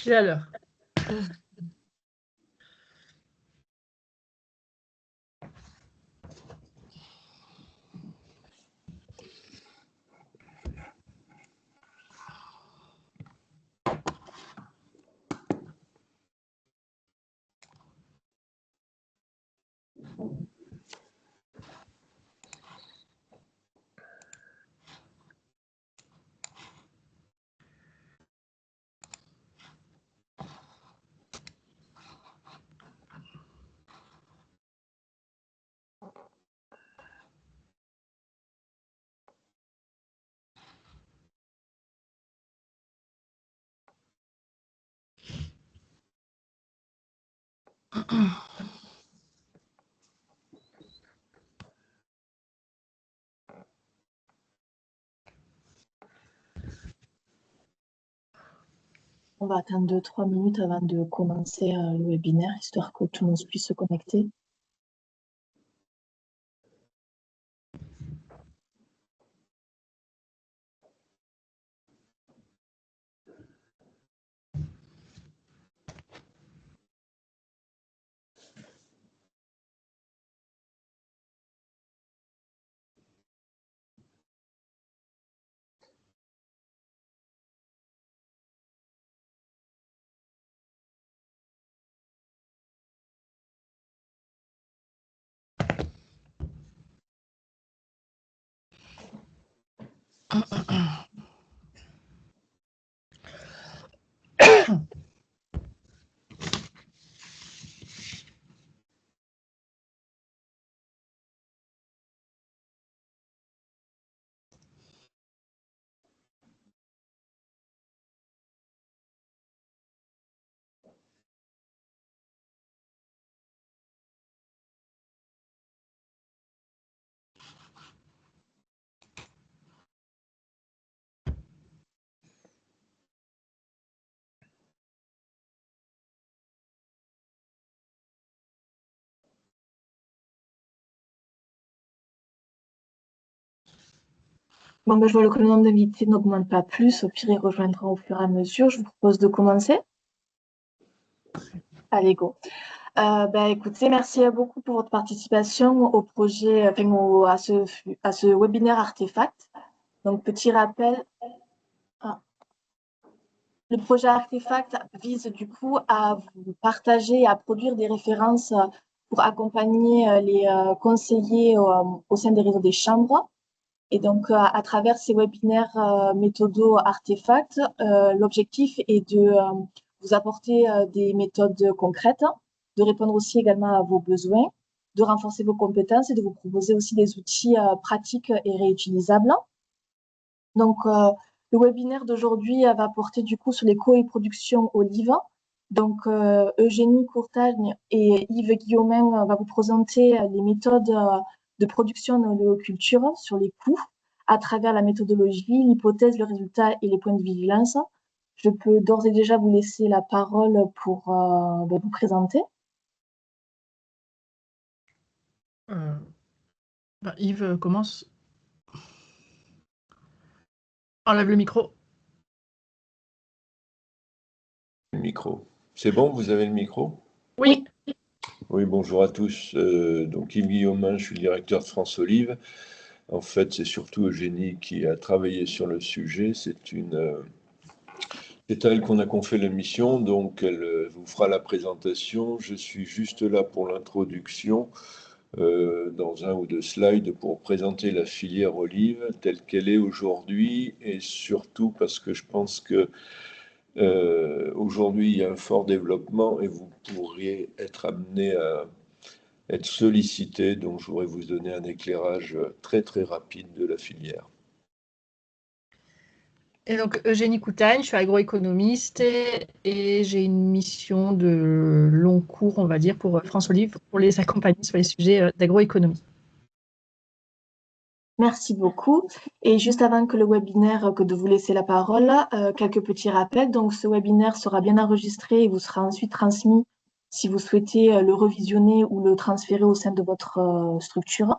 pile à l'heure. On va attendre 2-3 minutes avant de commencer le webinaire, histoire que tout le monde puisse se connecter. Bon, ben, je vois que le nombre d'invités n'augmente pas plus. Au pire, ils rejoindront au fur et à mesure. Je vous propose de commencer. Allez, go. Écoutez, merci beaucoup pour votre participation au projet, à ce webinaire Artefact. Donc, petit rappel. Le projet Artefact vise du coup à vous partager et à produire des références pour accompagner les conseillers au sein des réseaux des chambres. Et donc, à travers ces webinaires méthodo artefacts, l'objectif est de vous apporter des méthodes concrètes, de répondre aussi également à vos besoins, de renforcer vos compétences et de vous proposer aussi des outils pratiques et réutilisables. Donc, le webinaire d'aujourd'hui va porter du coup sur les coproductions olives. Donc, Eugénie Courtagne et Yves Guillaumin vont vous présenter les méthodes de production en oléoculture sur les coûts à travers la méthodologie, l'hypothèse, le résultat et les points de vigilance. Je peux d'ores et déjà vous laisser la parole pour vous présenter. Yves commence. Enlève le micro. Le micro. C'est bon, vous avez le micro? Oui. Oui, bonjour à tous. Donc Yves Guillaumin, je suis le directeur de France Olive. En fait, c'est surtout Eugénie qui a travaillé sur le sujet. C'est à elle qu'on a confié la mission, donc elle vous fera la présentation. Je suis juste là pour l'introduction, dans un ou deux slides pour présenter la filière olive telle qu'elle est aujourd'hui, et surtout parce que je pense que aujourd'hui, il y a un fort développement et vous pourriez être amené à être sollicité. Donc, je voudrais vous donner un éclérage très, très rapide de la filière. Et donc, Eugénie Courtagne, je suis agroéconomiste et j'ai une mission de long cours, on va dire, pour France Olive, pour les accompagner sur les sujets d'agroéconomie. Merci beaucoup. Et juste avant que le webinaire, que de vous laisser la parole, quelques petits rappels. Donc, ce webinaire sera bien enregistré et vous sera ensuite transmis si vous souhaitez le revisionner ou le transférer au sein de votre structure.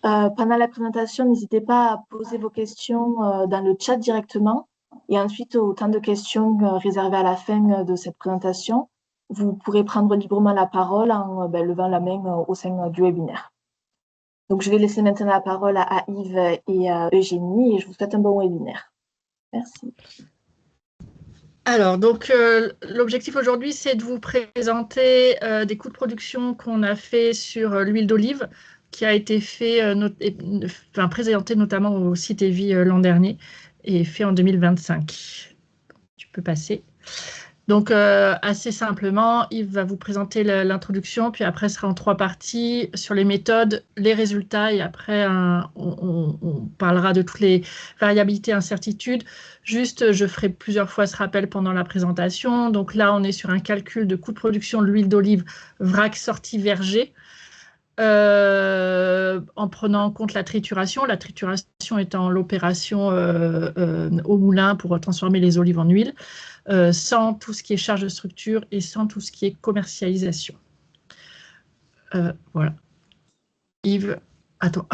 Pendant la présentation, n'hésitez pas à poser vos questions dans le chat directement. Et ensuite, au temps de questions réservé à la fin de cette présentation, vous pourrez prendre librement la parole en levant la main au sein du webinaire. Donc, je vais laisser maintenant la parole à Yves et à Eugénie et je vous souhaite un bon webinaire. Merci. Alors, donc, l'objectif aujourd'hui, c'est de vous présenter des coûts de production qu'on a fait sur l'huile d'olive, qui a été fait, présenté notamment au site EVI l'an dernier et fait en 2025. Tu peux passer. Donc, assez simplement, Yves va vous présenter l'introduction, puis après, ce sera en 3 parties sur les méthodes, les résultats, et après, on parlera de toutes les variabilités, incertitudes. Juste, je ferai plusieurs fois ce rappel pendant la présentation. Donc là, on est sur un calcul de coût de production de l'huile d'olive vrac sortie verger, en prenant en compte la trituration étant l'opération au moulin pour transformer les olives en huile. Sans tout ce qui est charge de structure et sans tout ce qui est commercialisation. Voilà. Yves, à toi.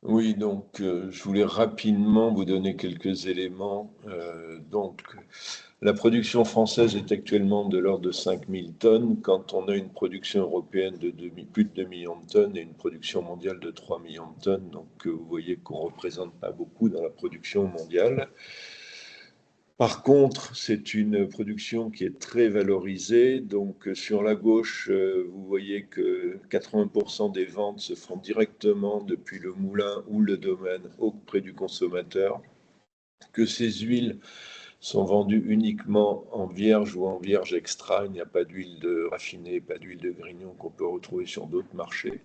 Oui, donc je voulais rapidement vous donner quelques éléments. Donc, la production française est actuellement de l'ordre de 5000 tonnes, quand on a une production européenne de plus de 2 millions de tonnes et une production mondiale de 3 millions de tonnes. Donc, vous voyez qu'on ne représente pas beaucoup dans la production mondiale. Par contre, c'est une production qui est très valorisée. Donc, sur la gauche, vous voyez que 80% des ventes se font directement depuis le moulin ou le domaine auprès du consommateur, que ces huiles sont vendues uniquement en vierge ou en vierge extra. Il n'y a pas d'huile de raffinée, pas d'huile de grignon qu'on peut retrouver sur d'autres marchés,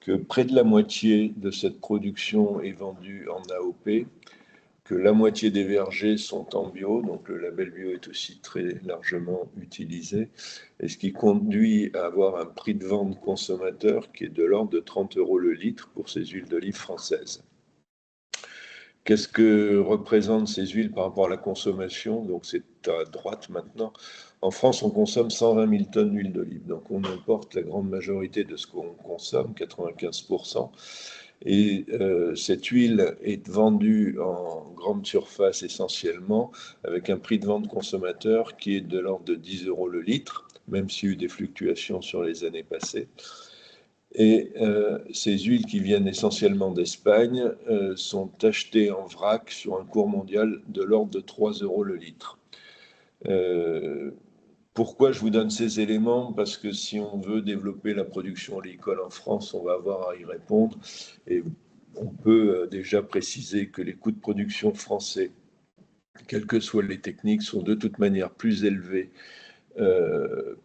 que près de la moitié de cette production est vendue en AOP, que la moitié des vergers sont en bio, donc le label bio est aussi très largement utilisé, et ce qui conduit à avoir un prix de vente consommateur qui est de l'ordre de 30 € le litre pour ces huiles d'olive françaises. Qu'est-ce que représentent ces huiles par rapport à la consommation? Donc c'est à droite maintenant. En France, on consomme 120 000 tonnes d'huile d'olive, donc on importe la grande majorité de ce qu'on consomme, 95%. Et cette huile est vendue en grande surface essentiellement, avec un prix de vente consommateur qui est de l'ordre de 10 € le litre, même s'il y a eu des fluctuations sur les années passées. Et ces huiles qui viennent essentiellement d'Espagne sont achetées en vrac sur un cours mondial de l'ordre de 3 € le litre. Pourquoi je vous donne ces éléments? Parce que si on veut développer la production oléicole en France, on va avoir à y répondre. Et on peut déjà préciser que les coûts de production français, quelles que soient les techniques, sont de toute manière plus élevés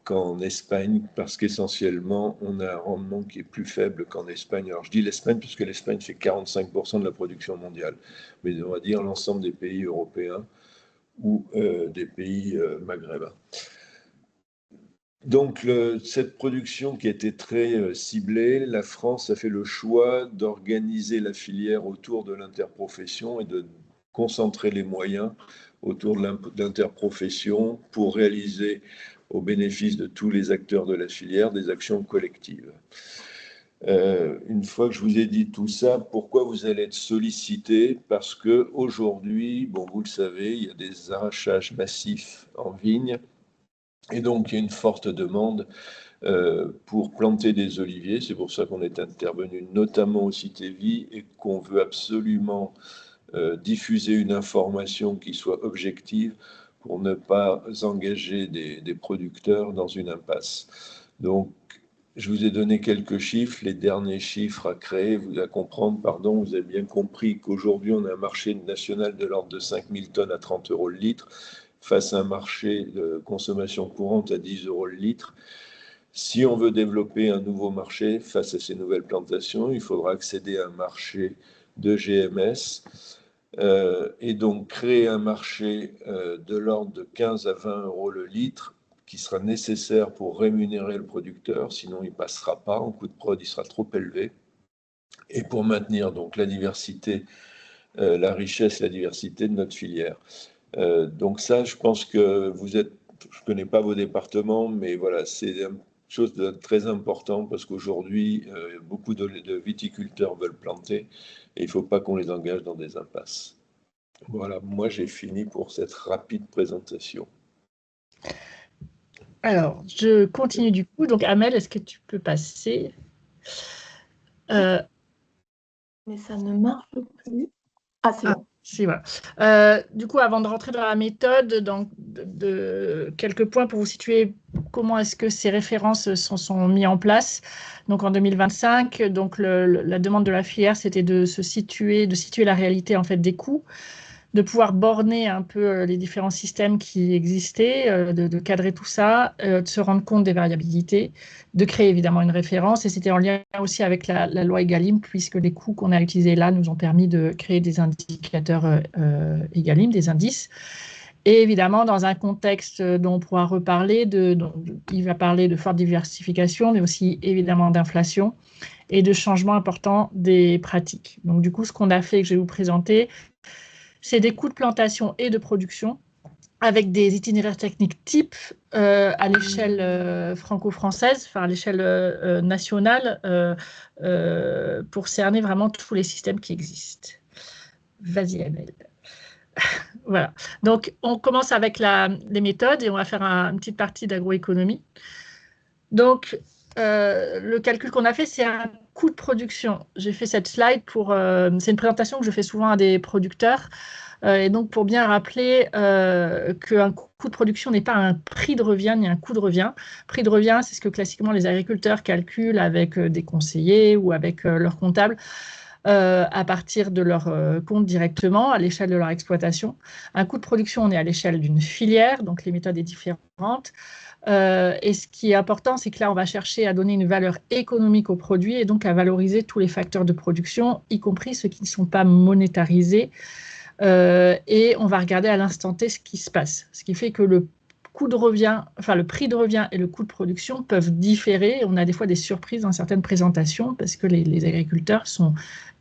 qu'en Espagne, parce qu'essentiellement, on a un rendement qui est plus faible qu'en Espagne. Alors, je dis l'Espagne, puisque l'Espagne fait 45% de la production mondiale, mais on va dire l'ensemble des pays européens ou des pays maghrébins. Donc, cette production qui était très ciblée, la France a fait le choix d'organiser la filière autour de l'interprofession et de concentrer les moyens autour de l'interprofession pour réaliser, au bénéfice de tous les acteurs de la filière, des actions collectives. Une fois que je vous ai dit tout ça, pourquoi vous allez être sollicité? Parce qu'aujourd'hui, bon, vous le savez, il y a des arrachages massifs en vigne. Et donc, il y a une forte demande pour planter des oliviers. C'est pour ça qu'on est intervenu notamment au site EVI et qu'on veut absolument diffuser une information qui soit objective pour ne pas engager des producteurs dans une impasse. Donc, je vous ai donné quelques chiffres. Les derniers chiffres à créer, à comprendre, pardon, vous avez bien compris qu'aujourd'hui, on a un marché national de l'ordre de 5000 tonnes à 30 € le litre, face à un marché de consommation courante à 10 € le litre. Si on veut développer un nouveau marché face à ces nouvelles plantations, il faudra accéder à un marché de GMS et donc créer un marché de l'ordre de 15 à 20 € le litre qui sera nécessaire pour rémunérer le producteur, sinon il ne passera pas, en coût de prod il sera trop élevé, et pour maintenir donc la diversité, la richesse, la diversité de notre filière. Donc ça, je pense que vous êtes, je ne connais pas vos départements, mais voilà, c'est une chose de très important parce qu'aujourd'hui, beaucoup de viticulteurs veulent planter et il ne faut pas qu'on les engage dans des impasses. Voilà, moi j'ai fini pour cette rapide présentation. Alors, je continue du coup. Donc, Amel, est-ce que tu peux passer? Mais ça ne marche plus. Ah, c'est bon. Si, voilà. Du coup, avant de rentrer dans la méthode, donc, quelques points pour vous situer comment est-ce que ces références sont mises en place. Donc, en 2025, donc, la demande de la filière, c'était de situer la réalité en fait, des coûts, de pouvoir borner un peu les différents systèmes qui existaient, de cadrer tout ça, de se rendre compte des variabilités, de créer évidemment une référence. Et c'était en lien aussi avec la loi Egalim, puisque les coûts qu'on a utilisés là nous ont permis de créer des indicateurs Egalim, des indices. Et évidemment, dans un contexte dont on pourra reparler, il va parler de forte diversification, mais aussi évidemment d'inflation et de changements importants des pratiques. Donc du coup, ce qu'on a fait, que je vais vous présenter, c'est des coûts de plantation et de production avec des itinéraires techniques types à l'échelle franco-française, enfin à l'échelle nationale, pour cerner vraiment tous les systèmes qui existent. Vas-y, Amel. Voilà. Donc, on commence avec les méthodes et on va faire une petite partie d'agroéconomie. Donc, le calcul qu'on a fait, c'est un coût de production. J'ai fait cette slide c'est une présentation que je fais souvent à des producteurs. Et donc, pour bien rappeler qu'un coût de production n'est pas un prix de revient ni un coût de revient. Prix de revient, c'est ce que classiquement les agriculteurs calculent avec des conseillers ou avec leurs comptables à partir de leur compte directement à l'échelle de leur exploitation. Un coût de production, on est à l'échelle d'une filière, donc les méthodes sont différentes. Et ce qui est important, c'est que là, on va chercher à donner une valeur économique au produit et donc à valoriser tous les facteurs de production, y compris ceux qui ne sont pas monétarisés. Et on va regarder à l'instant T ce qui se passe. Ce qui fait que le prix de revient et le coût de production peuvent différer. On a des fois des surprises dans certaines présentations parce que les agriculteurs sont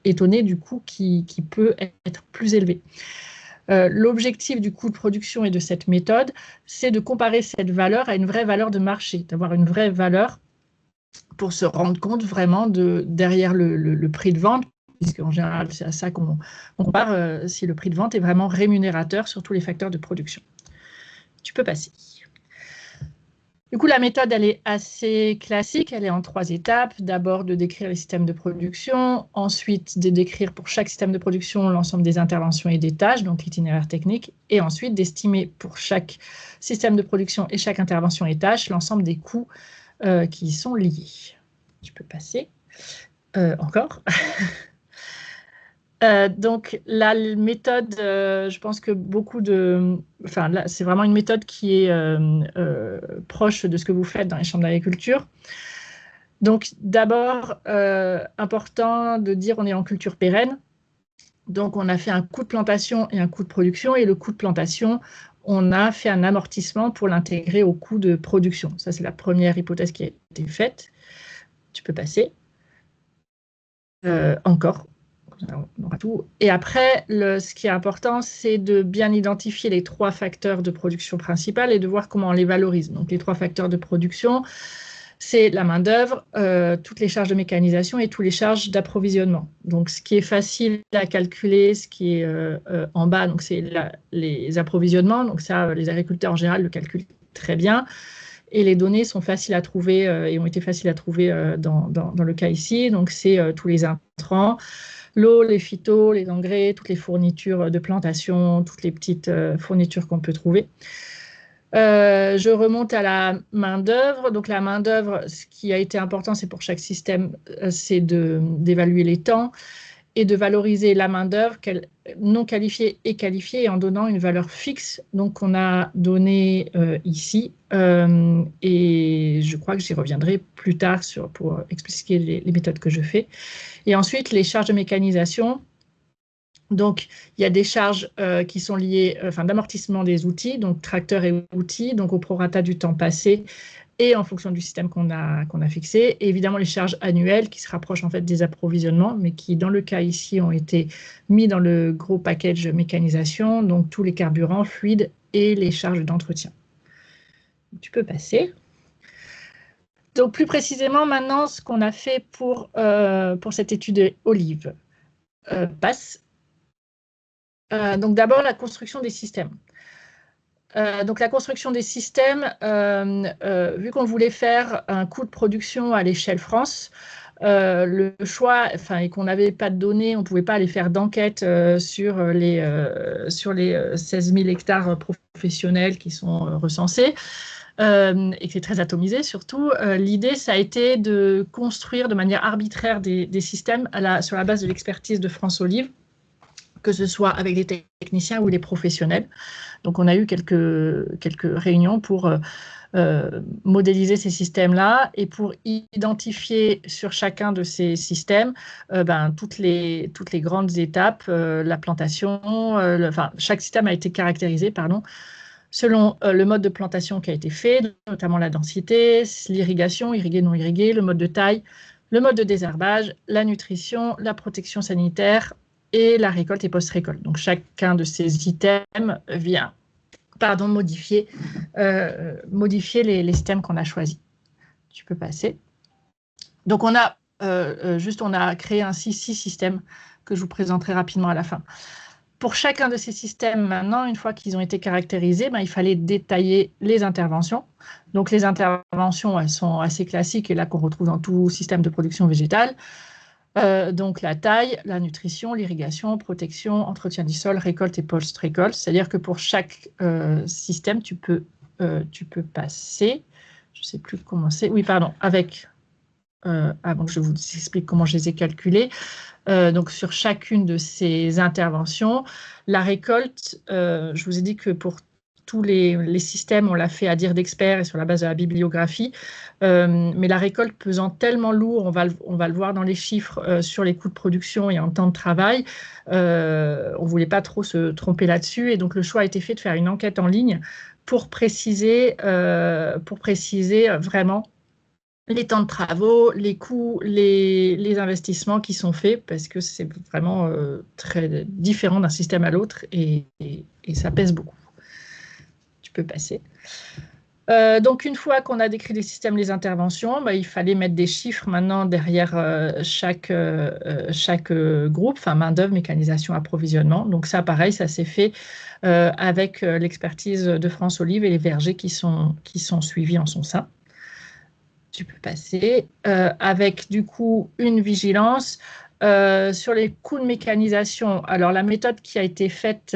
étonnés du coût qui peut être plus élevé. L'objectif du coût de production et de cette méthode, c'est de comparer cette valeur à une vraie valeur de marché, d'avoir une vraie valeur pour se rendre compte vraiment derrière le prix de vente, puisqu'en général, c'est à ça qu'on compare si le prix de vente est vraiment rémunérateur sur tous les facteurs de production. Tu peux passer. Du coup, la méthode, elle est assez classique, elle est en 3 étapes. D'abord, de décrire les systèmes de production, ensuite, de décrire pour chaque système de production l'ensemble des interventions et des tâches, donc l'itinéraire technique, et ensuite d'estimer pour chaque système de production et chaque intervention et tâche l'ensemble des coûts qui y sont liés. Tu peux passer. Encore. Donc, la méthode, je pense que Enfin, là, c'est vraiment une méthode qui est proche de ce que vous faites dans les chambres d'agriculture. Donc, d'abord, important de dire on est en culture pérenne. Donc, on a fait un coût de plantation et un coût de production. Et le coût de plantation, on a fait un amortissement pour l'intégrer au coût de production. Ça, c'est la première hypothèse qui a été faite. Tu peux passer. Encore. On aura tout. Et après, ce qui est important, c'est de bien identifier les 3 facteurs de production principales et de voir comment on les valorise. Donc, les 3 facteurs de production, c'est la main-d'œuvre, toutes les charges de mécanisation et toutes les charges d'approvisionnement. Donc, ce qui est facile à calculer, ce qui est en bas, donc c'est les approvisionnements. Donc, ça, les agriculteurs en général le calculent très bien. Et les données sont faciles à trouver et ont été faciles à trouver dans le cas ici. Donc, c'est tous les intrants, l'eau, les phytos, les engrais, toutes les fournitures de plantation, toutes les petites fournitures qu'on peut trouver. Je remonte à la main-d'œuvre. Donc, la main-d'œuvre, ce qui a été important, c'est pour chaque système, c'est d'évaluer les temps et de valoriser la main-d'œuvre non qualifiée et qualifiée en donnant une valeur fixe. Donc, on a donné ici, et je crois que j'y reviendrai plus tard pour expliquer les méthodes que je fais. Et ensuite, les charges de mécanisation. Donc, il y a des charges qui sont liées, d'amortissement des outils, donc tracteurs et outils, donc au prorata du temps passé et en fonction du système qu'on a fixé. Et évidemment, les charges annuelles qui se rapprochent en fait des approvisionnements, mais qui, dans le cas ici, ont été mis dans le gros package mécanisation, donc tous les carburants, fluides et les charges d'entretien. Tu peux passer. Donc, plus précisément, maintenant, ce qu'on a fait pour cette étude Olive. Passe. Donc d'abord, la construction des systèmes. Donc la construction des systèmes, vu qu'on voulait faire un coût de production à l'échelle France, le choix, et qu'on n'avait pas de données, on ne pouvait pas aller faire d'enquête sur les 16 000 hectares professionnels qui sont recensés, et qui est très atomisé surtout. L'idée, ça a été de construire de manière arbitraire des systèmes sur la base de l'expertise de France Olive, que ce soit avec les techniciens ou les professionnels. Donc, on a eu quelques réunions pour modéliser ces systèmes-là et pour identifier sur chacun de ces systèmes toutes les grandes étapes, la plantation, chaque système a été caractérisé, selon le mode de plantation qui a été fait, notamment la densité, l'irrigation, irrigué, non irrigué, le mode de taille, le mode de désherbage, la nutrition, la protection sanitaire et la récolte et post-récolte. Donc, chacun de ces items vient modifier les systèmes qu'on a choisis. Tu peux passer. Donc, on a créé ainsi 6 systèmes que je vous présenterai rapidement à la fin. Pour chacun de ces systèmes, maintenant, une fois qu'ils ont été caractérisés, il fallait détailler les interventions. Donc, les interventions, elles sont assez classiques et là qu'on retrouve dans tout système de production végétale. Donc la taille, la nutrition, l'irrigation, protection, entretien du sol, récolte et post-récolte. C'est-à-dire que pour chaque système, tu peux passer. Je ne sais plus comment c'est. Oui, pardon, avant que je vous explique comment je les ai calculés. Donc sur chacune de ces interventions, la récolte, je vous ai dit que pour tous les systèmes, on l'a fait à dire d'experts et sur la base de la bibliographie. Mais la récolte pesant tellement lourd, on va le voir dans les chiffres sur les coûts de production et en temps de travail, on ne voulait pas trop se tromper là-dessus. Et donc, le choix a été fait de faire une enquête en ligne pour préciser vraiment les temps de travaux, les coûts, les investissements qui sont faits, parce que c'est vraiment très différent d'un système à l'autre et ça pèse beaucoup. Tu peux passer. Donc, une fois qu'on a décrit les systèmes, les interventions, il fallait mettre des chiffres maintenant derrière chaque groupe, main-d'œuvre, mécanisation, approvisionnement. Donc, ça, pareil, ça s'est fait avec l'expertise de France Olive et les vergers qui sont suivis en son sein. Tu peux passer. Avec, du coup, une vigilance sur les coûts de mécanisation. Alors, la méthode qui a été faite,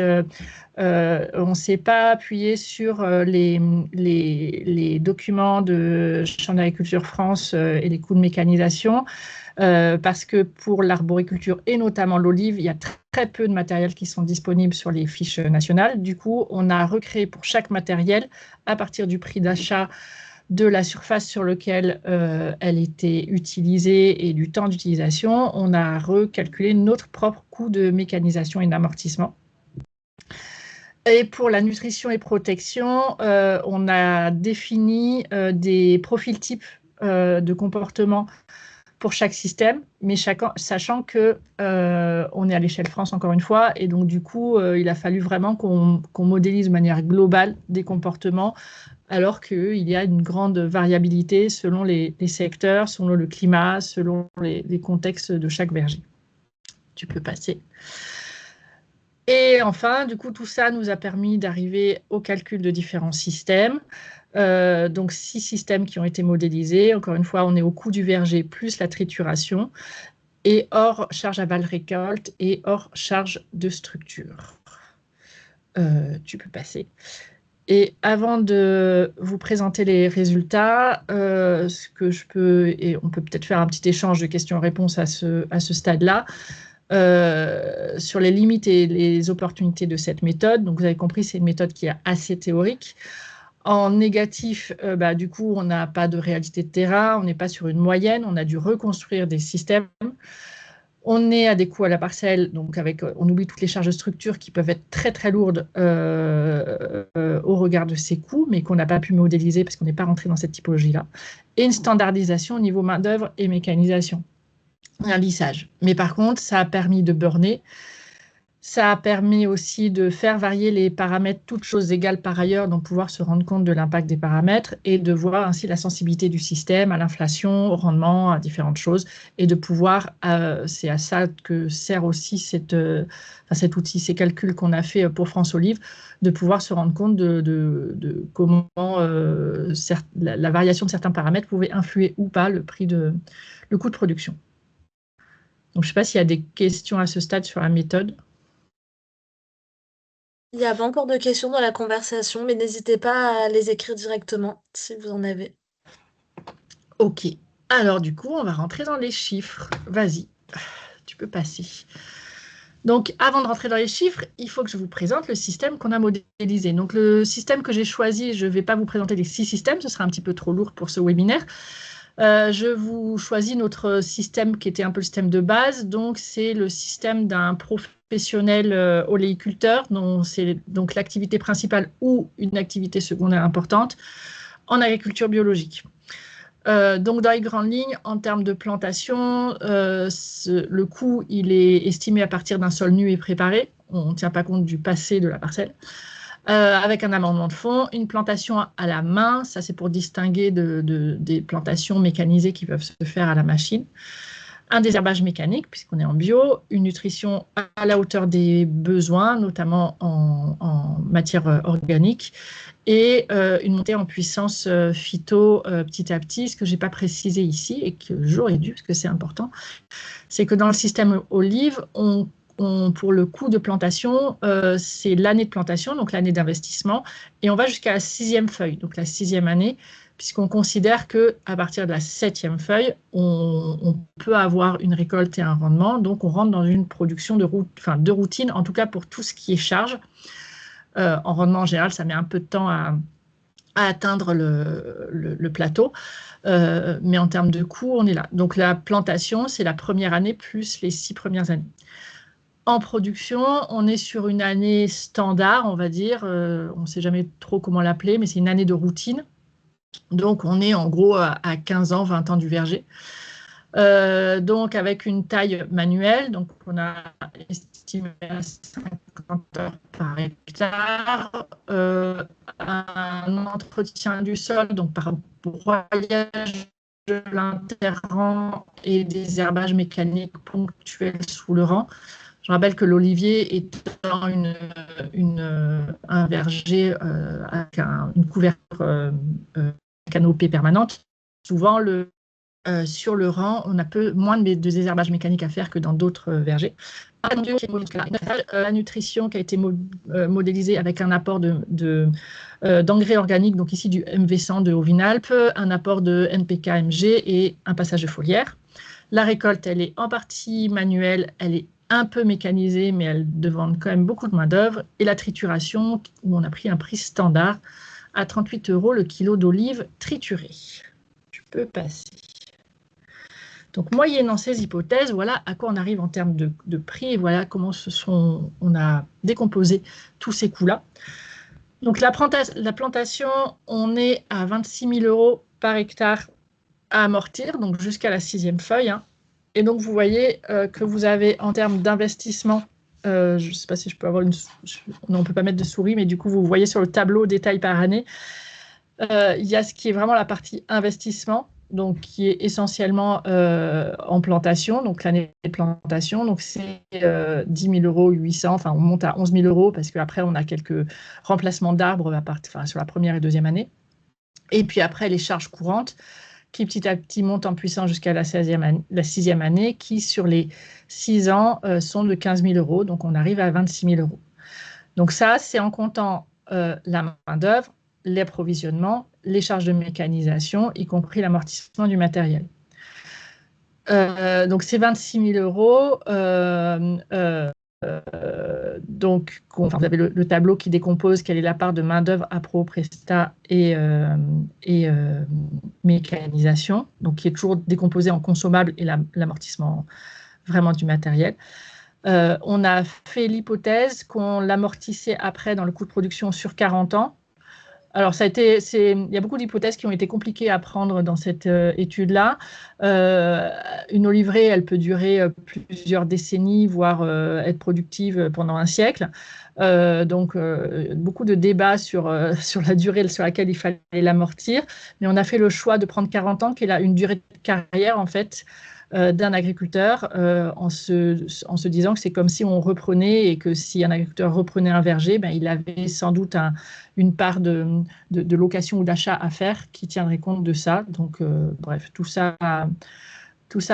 on ne s'est pas appuyé sur les documents de Chambre d'agriculture France et les coûts de mécanisation, parce que pour l'arboriculture et notamment l'olive, il y a très peu de matériel qui sont disponibles sur les fiches nationales. Du coup, on a recréé pour chaque matériel, à partir du prix d'achat, de la surface sur laquelle elle était utilisée et du temps d'utilisation, on a recalculé notre propre coût de mécanisation et d'amortissement. Et pour la nutrition et protection, on a défini des profils types de comportement pour chaque système, mais sachant que on est à l'échelle France encore une fois, et donc du coup, il a fallu vraiment qu'on modélise de manière globale des comportements, alors qu'il y a une grande variabilité selon les secteurs, selon le climat, selon les contextes de chaque verger. Tu peux passer. Et enfin, du coup, tout ça nous a permis d'arriver au calcul de différents systèmes. Donc, 6 systèmes qui ont été modélisés. Encore une fois, on est au coût du verger plus la trituration, et hors charge aval récolte et hors charge de structure. Tu peux passer. Et avant de vous présenter les résultats, ce que je peux, et on peut peut-être faire un petit échange de questions-réponses à ce stade-là, sur les limites et les opportunités de cette méthode. Donc, vous avez compris, c'est une méthode qui est assez théorique. En négatif, du coup, on n'a pas de réalité de terrain, on n'est pas sur une moyenne, on a dû reconstruire des systèmes. On est à des coûts à la parcelle, donc on oublie toutes les charges de structure qui peuvent être très très lourdes au regard de ces coûts, mais qu'on n'a pas pu modéliser parce qu'on n'est pas rentré dans cette typologie-là. Et une standardisation au niveau main-d'œuvre et mécanisation. Un lissage. Mais par contre, ça a permis de burner Ça a permis aussi de faire varier les paramètres, toutes choses égales par ailleurs, donc pouvoir se rendre compte de l'impact des paramètres et de voir ainsi la sensibilité du système à l'inflation, au rendement, à différentes choses, et de pouvoir, c'est à ça que sert aussi cet outil, ces calculs qu'on a fait pour France Olive, de pouvoir se rendre compte de comment la variation de certains paramètres pouvait influer ou pas le coût de production. Donc, je ne sais pas s'il y a des questions à ce stade sur la méthode. Il n'y a pas encore de questions dans la conversation, mais n'hésitez pas à les écrire directement si vous en avez. Ok. Alors, du coup, on va rentrer dans les chiffres. Vas-y, tu peux passer. Donc, avant de rentrer dans les chiffres, il faut que je vous présente le système qu'on a modélisé. Donc, le système que j'ai choisi, je ne vais pas vous présenter les 6 systèmes, ce sera un petit peu trop lourd pour ce webinaire. Je vous choisis notre système qui était un peu le système de base. Donc, c'est le système d'un professionnel oléiculteur, dont c'est donc l'activité principale ou une activité secondaire importante en agriculture biologique. Donc, dans les grandes lignes, en termes de plantation, le coût, il est estimé à partir d'un sol nu et préparé. On ne tient pas compte du passé de la parcelle. Avec un amendement de fond, une plantation à la main, ça c'est pour distinguer des plantations mécanisées qui peuvent se faire à la machine. Un désherbage mécanique, puisqu'on est en bio, une nutrition à la hauteur des besoins, notamment en matière organique, et une montée en puissance phyto petit à petit. Ce que je n'ai pas précisé ici, et que j'aurais dû, parce que c'est important, c'est que dans le système olive, pour le coût de plantation, c'est l'année de plantation, donc l'année d'investissement, et on va jusqu'à la 6e feuille, donc la 6e année, puisqu'on considère qu'à partir de la 7e feuille, on peut avoir une récolte et un rendement, donc on rentre dans une production de routine, en tout cas pour tout ce qui est charge. En rendement, en général, ça met un peu de temps à atteindre le plateau, mais en termes de coût, on est là. Donc la plantation, c'est la première année plus les 6 premières années. En production, on est sur une année standard, on va dire. On ne sait jamais trop comment l'appeler, mais c'est une année de routine. Donc, on est en gros à 15 ans, 20 ans du verger. Donc, avec une taille manuelle, donc on a estimé à 50 heures par hectare. Un entretien du sol, donc par broyage de l'interrang et des herbages mécaniques ponctuels sous le rang. Je rappelle que l'olivier étant un verger avec une couverture canopée permanente, souvent sur le rang, on a moins de désherbage mécanique à faire que dans d'autres vergers. La nutrition qui a été modélisée avec un apport d'engrais organiques, donc ici du MV100 de Auvinalp, un apport de NPK-Mg et un passage de foliaire. La récolte, elle est en partie manuelle, elle est un peu mécanisée, mais elle demande quand même beaucoup de main-d'œuvre. Et la trituration, où on a pris un prix standard à 38 € le kilo d'olive triturée. Tu peux passer. Donc, moyennant ces hypothèses, voilà à quoi on arrive en termes de prix et voilà comment on a décomposé tous ces coûts-là. Donc, la plantation, on est à 26 000 € par hectare à amortir, donc jusqu'à la 6e feuille. Et donc, vous voyez que vous avez en termes d'investissement, je ne sais pas si je peux avoir non, on ne peut pas mettre de souris, mais du coup, vous voyez sur le tableau détail par année, il y a ce qui est vraiment la partie investissement, donc qui est essentiellement en plantation, donc l'année de plantation, donc c'est 10 000 €, 800, enfin on monte à 11 000 € parce qu'après on a quelques remplacements d'arbres sur la première et deuxième année. Et puis après les charges courantes qui petit à petit montent en puissance jusqu'à la 6e année, qui sur les 6 ans sont de 15 000 €, donc on arrive à 26 000 €. Donc ça, c'est en comptant la main-d'œuvre, les approvisionnements, les charges de mécanisation, y compris l'amortissement du matériel. Donc, c'est 26 000 €. Donc, vous avez le tableau qui décompose quelle est la part de main-d'œuvre, appro, prestat et mécanisation, donc qui est toujours décomposé en consommables et l'amortissement vraiment du matériel. On a fait l'hypothèse qu'on l'amortissait après dans le coût de production sur 40 ans, Alors, il y a beaucoup d'hypothèses qui ont été compliquées à prendre dans cette étude-là. Une oliverie, elle peut durer plusieurs décennies, voire être productive pendant un siècle. Donc, beaucoup de débats sur la durée sur laquelle il fallait l'amortir. Mais on a fait le choix de prendre 40 ans, qui est une durée de carrière, en fait, d'un agriculteur, en se disant que c'est comme si on reprenait, et que si un agriculteur reprenait un verger, ben, il avait sans doute une part de location ou d'achat à faire qui tiendrait compte de ça. Donc, bref, tout ça a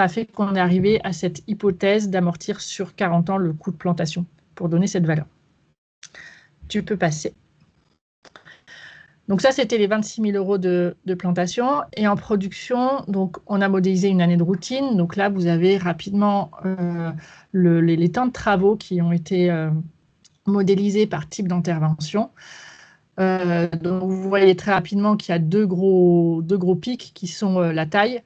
fait qu'on est arrivé à cette hypothèse d'amortir sur 40 ans le coût de plantation pour donner cette valeur. Tu peux passer. Donc ça, c'était les 26 000 € de plantation. Et en production, donc, on a modélisé une année de routine. Donc là, vous avez rapidement les temps de travaux qui ont été modélisés par type d'intervention. Donc vous voyez très rapidement qu'il y a deux gros pics qui sont la taille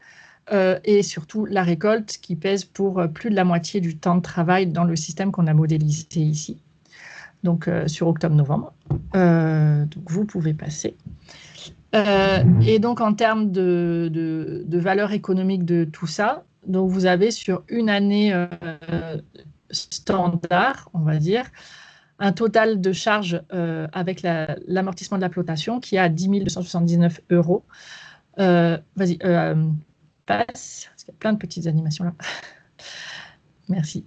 et surtout la récolte, qui pèse pour plus de la moitié du temps de travail dans le système qu'on a modélisé ici. Donc sur octobre-novembre. Donc vous pouvez passer. Et donc en termes de valeur économique de tout ça, donc vous avez sur une année standard, on va dire, un total de charges avec l'amortissement de la plantation qui est à 10 279 €. Vas-y, passe, parce qu'il y a plein de petites animations là. Merci.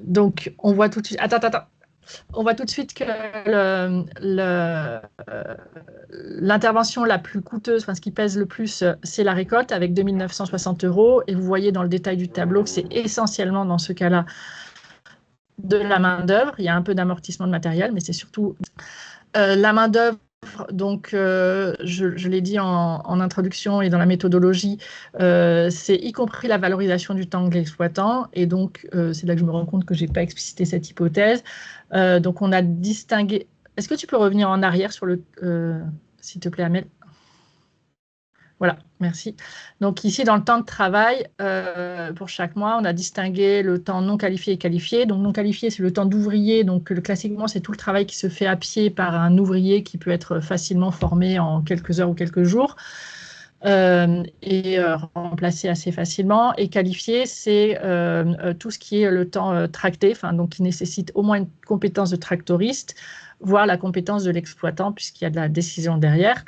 Donc, on voit tout de suite. Attends. On voit tout de suite que l'intervention la plus coûteuse, enfin, ce qui pèse le plus, c'est la récolte avec 2 960 €. Et vous voyez dans le détail du tableau que c'est essentiellement dans ce cas-là de la main-d'œuvre. Il y a un peu d'amortissement de matériel, mais c'est surtout la main-d'œuvre. Donc, je l'ai dit en introduction et dans la méthodologie, c'est y compris la valorisation du temps de l'exploitant. Et donc, c'est là que je me rends compte que je n'ai pas explicité cette hypothèse. Donc, on a distingué... Est-ce que tu peux revenir en arrière sur le... s'il te plaît, Amel? Voilà, merci. Donc ici, dans le temps de travail, pour chaque mois, on a distingué le temps non qualifié et qualifié. Donc non qualifié, c'est le temps d'ouvrier. Donc classiquement, c'est tout le travail qui se fait à pied par un ouvrier qui peut être facilement formé en quelques heures ou quelques jours et remplacé assez facilement. Et qualifié, c'est tout ce qui est le temps tracté, donc qui nécessite au moins une compétence de tractoriste, voire la compétence de l'exploitant, puisqu'il y a de la décision derrière.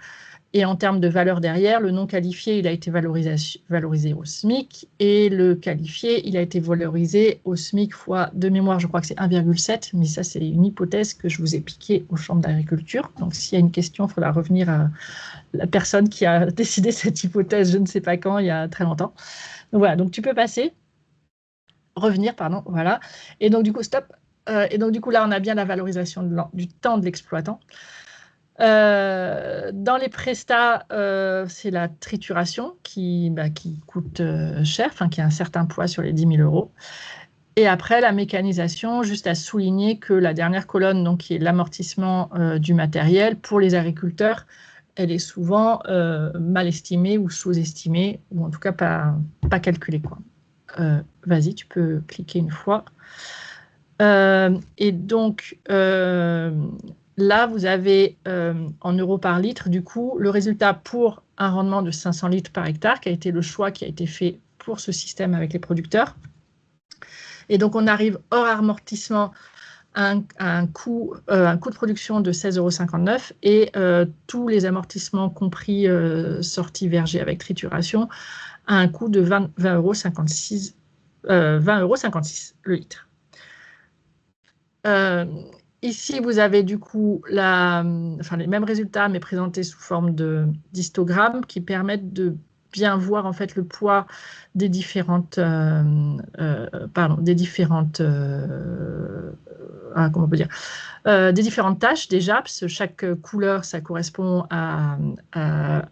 Et en termes de valeur derrière, le non qualifié, il a été valorisé au SMIC, et le qualifié, il a été valorisé au SMIC fois, de mémoire, je crois que c'est 1,7, mais ça, c'est une hypothèse que je vous ai piquée aux chambres d'agriculture. Donc, s'il y a une question, il faudra revenir à la personne qui a décidé cette hypothèse, je ne sais pas quand, il y a très longtemps. Donc, voilà, donc tu peux passer. Revenir, pardon, voilà. Et donc, du coup, stop. Et donc, du coup, là, on a bien la valorisation du temps de l'exploitant. Dans les prestats, c'est la trituration qui coûte cher, qui a un certain poids sur les 10 000 €. Et après, la mécanisation, juste à souligner que la dernière colonne, donc, qui est l'amortissement du matériel, pour les agriculteurs, elle est souvent mal estimée ou sous-estimée, ou en tout cas pas calculée, quoi. Vas-y, tu peux cliquer une fois. Et donc... là, vous avez en euros par litre, du coup, le résultat pour un rendement de 500 litres par hectare, qui a été le choix qui a été fait pour ce système avec les producteurs. Et donc, on arrive hors amortissement à un coût de production de 16,59 € et tous les amortissements compris sortis verger avec trituration à un coût de 20,56 € le litre. Ici, vous avez du coup les mêmes résultats, mais présentés sous forme d'histogrammes qui permettent de bien voir en fait le poids des différentes, comment on peut dire, des différentes tâches déjà, parce que chaque couleur, ça correspond à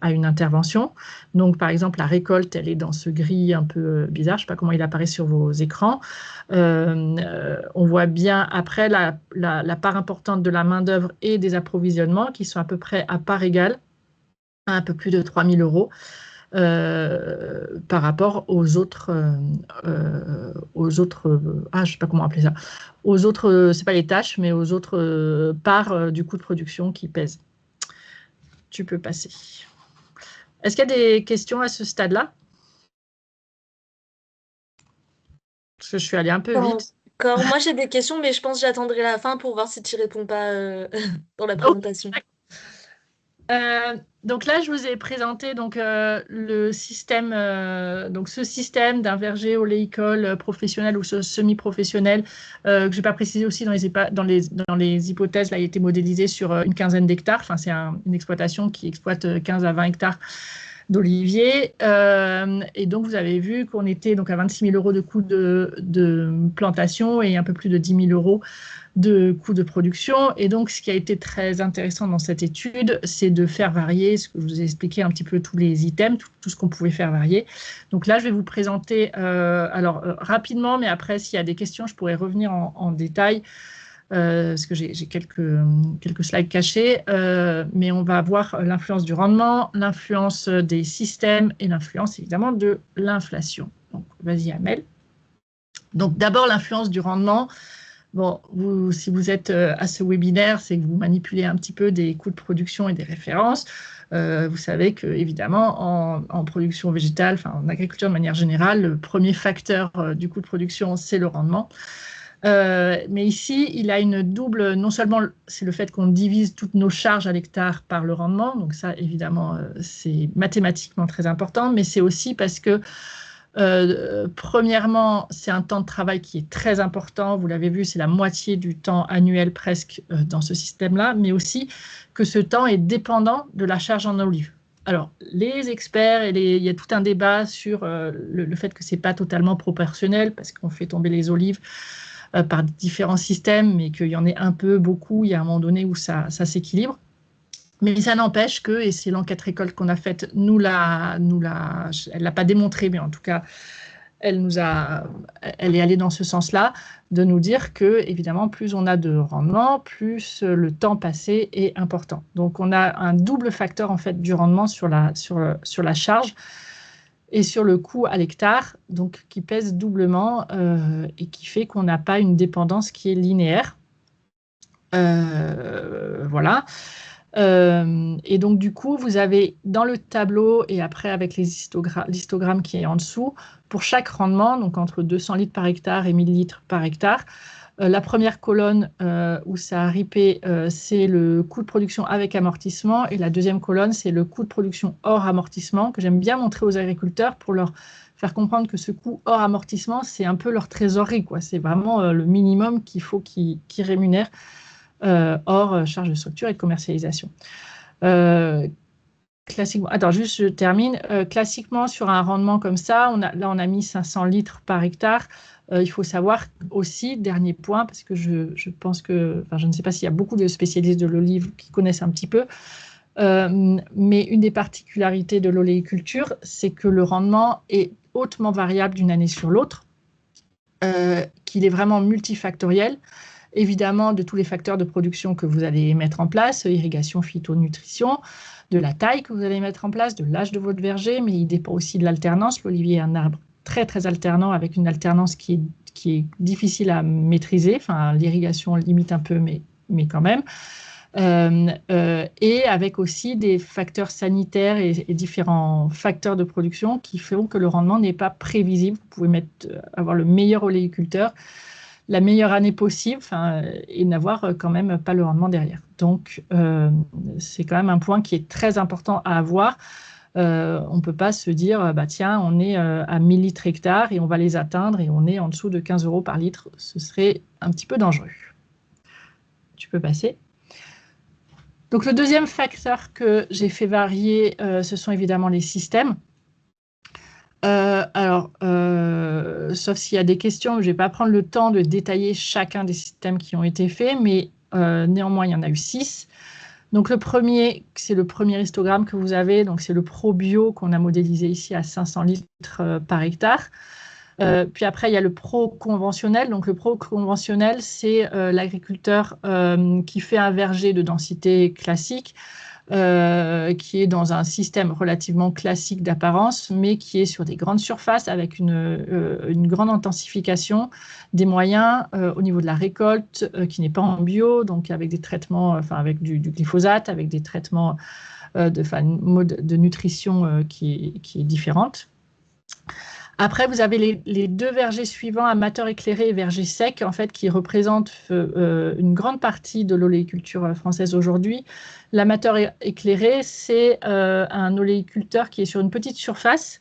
une intervention. Donc, par exemple, la récolte, elle est dans ce gris un peu bizarre. Je ne sais pas comment il apparaît sur vos écrans. On voit bien après la part importante de la main-d'œuvre et des approvisionnements qui sont à peu près à part égale, à un peu plus de 3 000 € par rapport aux autres, je sais pas comment appeler ça, aux autres, c'est pas les tâches, mais aux autres parts du coût de production qui pèsent. tu peux passer. Est-ce qu'il y a des questions à ce stade-là? Parce que je suis allée un peu vite. Encore, moi j'ai des questions, mais je pense que j'attendrai la fin pour voir si tu réponds pas dans la présentation. Donc là, je vous ai présenté donc, le système, donc ce système d'un verger oléicole professionnel ou semi-professionnel, que je n'ai pas précisé aussi dans les hypothèses, là, il a été modélisé sur une quinzaine d'hectares. Enfin, c'est une exploitation qui exploite 15 à 20 hectares d'oliviers. Et donc, vous avez vu qu'on était donc à 26 000 € de coût de plantation et un peu plus de 10 000 € de coûts de production. Et donc, ce qui a été très intéressant dans cette étude, c'est de faire varier, ce que je vous ai expliqué un petit peu, tous les items, tout ce qu'on pouvait faire varier. Donc là, je vais vous présenter, rapidement, mais après, s'il y a des questions, je pourrais revenir en détail, parce que j'ai quelques slides cachés, mais on va voir l'influence du rendement, l'influence des systèmes et l'influence, évidemment, de l'inflation. Donc, vas-y, Amel. Donc, d'abord, l'influence du rendement. Bon, si vous êtes à ce webinaire, c'est que vous manipulez un petit peu des coûts de production et des références. Vous savez que, évidemment, en production végétale, enfin, en agriculture de manière générale, le premier facteur du coût de production, c'est le rendement. Mais ici, il a une double, non seulement c'est le fait qu'on divise toutes nos charges à l'hectare par le rendement, donc ça, évidemment, c'est mathématiquement très important, mais c'est aussi parce que premièrement, c'est un temps de travail qui est très important. Vous l'avez vu, c'est la moitié du temps annuel presque dans ce système-là, mais aussi que ce temps est dépendant de la charge en olive. Alors, les experts, il y a tout un débat sur le fait que ce n'est pas totalement proportionnel parce qu'on fait tomber les olives par différents systèmes, mais qu'il y en ait un peu, beaucoup, il y a un moment donné où ça s'équilibre. Mais ça n'empêche que, et c'est l'enquête récolte qu'on a faite, elle ne l'a pas démontré, mais en tout cas, elle est allée dans ce sens-là, de nous dire que, évidemment, plus on a de rendement, plus le temps passé est important. Donc, on a un double facteur, en fait, du rendement sur la charge et sur le coût à l'hectare, donc qui pèse doublement et qui fait qu'on n'a pas une dépendance qui est linéaire. Voilà. Et donc, du coup, vous avez dans le tableau et après avec l'histogramme qui est en dessous, pour chaque rendement, donc entre 200 litres par hectare et 1000 litres par hectare, la première colonne où ça a ripé, c'est le coût de production avec amortissement, et la deuxième colonne, c'est le coût de production hors amortissement, que j'aime bien montrer aux agriculteurs pour leur faire comprendre que ce coût hors amortissement, c'est un peu leur trésorerie, quoi. C'est vraiment le minimum qu'il faut qu'ils rémunèrent hors charge de structure et de commercialisation. Classiquement, attends, juste je termine. Classiquement, sur un rendement comme ça, on a mis 500 litres par hectare. Il faut savoir aussi, dernier point, parce que je pense que, enfin, je ne sais pas s'il y a beaucoup de spécialistes de l'olive qui connaissent un petit peu, mais une des particularités de l'oléiculture, c'est que le rendement est hautement variable d'une année sur l'autre, qu'il est vraiment multifactoriel. Évidemment, de tous les facteurs de production que vous allez mettre en place, irrigation, phytonutrition, de la taille que vous allez mettre en place, de l'âge de votre verger, mais il dépend aussi de l'alternance. L'olivier est un arbre très, très alternant, avec une alternance qui est difficile à maîtriser. Enfin, l'irrigation limite un peu, mais quand même. Et avec aussi des facteurs sanitaires et différents facteurs de production qui font que le rendement n'est pas prévisible. Vous pouvez avoir le meilleur oléiculteur, la meilleure année possible, et n'avoir quand même pas le rendement derrière. Donc, c'est quand même un point qui est très important à avoir. On ne peut pas se dire, bah, tiens, on est à 1000 litres hectare et on va les atteindre et on est en dessous de 15 € par litre. Ce serait un petit peu dangereux. Tu peux passer. Donc, le deuxième facteur que j'ai fait varier, ce sont évidemment les systèmes. Sauf s'il y a des questions, je ne vais pas prendre le temps de détailler chacun des systèmes qui ont été faits, mais néanmoins, il y en a eu 6. Donc, le premier, c'est le premier histogramme que vous avez, donc c'est le ProBio qu'on a modélisé ici à 500 litres par hectare. Puis après, il y a le pro-conventionnel. Donc, le pro-conventionnel, c'est l'agriculteur qui fait un verger de densité classique, qui est dans un système relativement classique d'apparence, mais qui est sur des grandes surfaces avec une grande intensification des moyens au niveau de la récolte, qui n'est pas en bio, donc avec des traitements, enfin avec du glyphosate, avec des traitements une mode de nutrition qui est différente. Après, vous avez les deux vergers suivants, amateur éclairé et verger sec, en fait, qui représentent une grande partie de l'oléiculture française aujourd'hui. L'amateur éclairé, c'est un oléiculteur qui est sur une petite surface.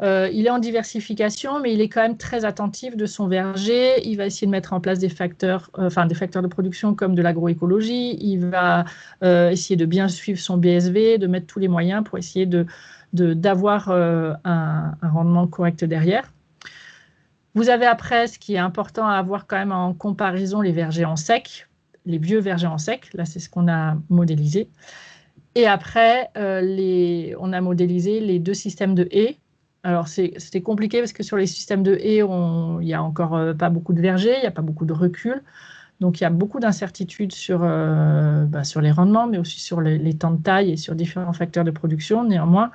Il est en diversification, mais il est quand même très attentif de son verger. Il va essayer de mettre en place des facteurs de production comme de l'agroécologie. Il va essayer de bien suivre son BSV, de mettre tous les moyens pour essayer d'avoir un rendement correct derrière. Vous avez après, ce qui est important à avoir quand même en comparaison, les vergers en sec, les vieux vergers en sec. Là, c'est ce qu'on a modélisé. Et après, on a modélisé les deux systèmes de haies. Alors, c'était compliqué parce que sur les systèmes de haies, il n'y a encore pas beaucoup de vergers, il n'y a pas beaucoup de recul. Donc, il y a beaucoup d'incertitudes sur les rendements, mais aussi sur les temps de taille et sur différents facteurs de production. Néanmoins,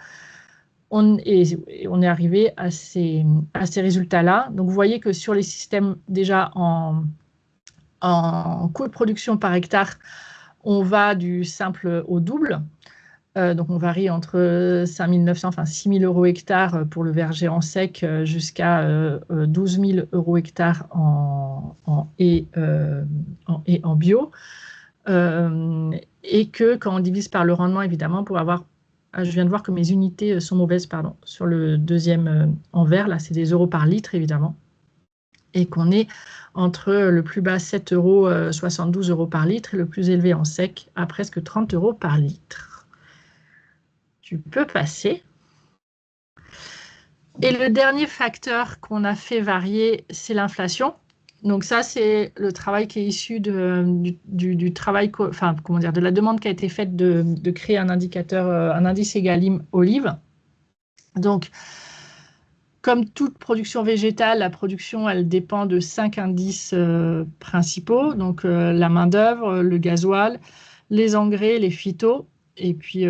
on est arrivé à ces résultats-là. Donc, vous voyez que sur les systèmes déjà en coût de production par hectare, on va du simple au double. Donc, on varie entre 5 900, enfin 6 000 euros hectare pour le verger en sec jusqu'à 12 000 euros hectare en haies en bio. Et que quand on divise par le rendement, évidemment, pour avoir... Je viens de voir que mes unités sont mauvaises, pardon. Sur le deuxième en vert, là, c'est des euros par litre, évidemment. Et qu'on est entre le plus bas 7,72 euros par litre et le plus élevé en sec à presque 30 euros par litre. Tu peux passer. Et le dernier facteur qu'on a fait varier, c'est l'inflation. Donc ça, c'est le travail qui est issu du travail, enfin, comment dire, de la demande qui a été faite de créer un indicateur, un indice Egalim olive. Donc, comme toute production végétale, la production, elle dépend de 5 indices principaux. Donc, la main-d'œuvre, le gasoil, les engrais, les phytos, et puis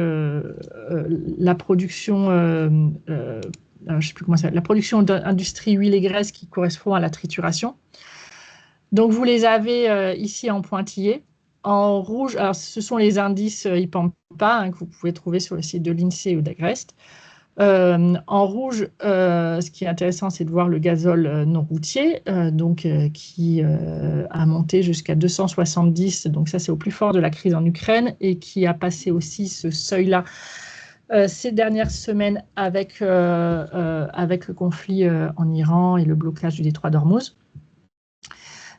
la production, je sais plus comment ça s'appelle, la production d'industrie huile et graisse qui correspond à la trituration. Donc, vous les avez ici en pointillé. En rouge, alors ce sont les indices IPAMPA que vous pouvez trouver sur le site de l'INSEE ou d'Agreste. En rouge, ce qui est intéressant, c'est de voir le gazole non routier, qui a monté jusqu'à 270. Donc ça, c'est au plus fort de la crise en Ukraine et qui a passé aussi ce seuil-là ces dernières semaines avec le conflit en Iran et le blocage du détroit d'Ormuz.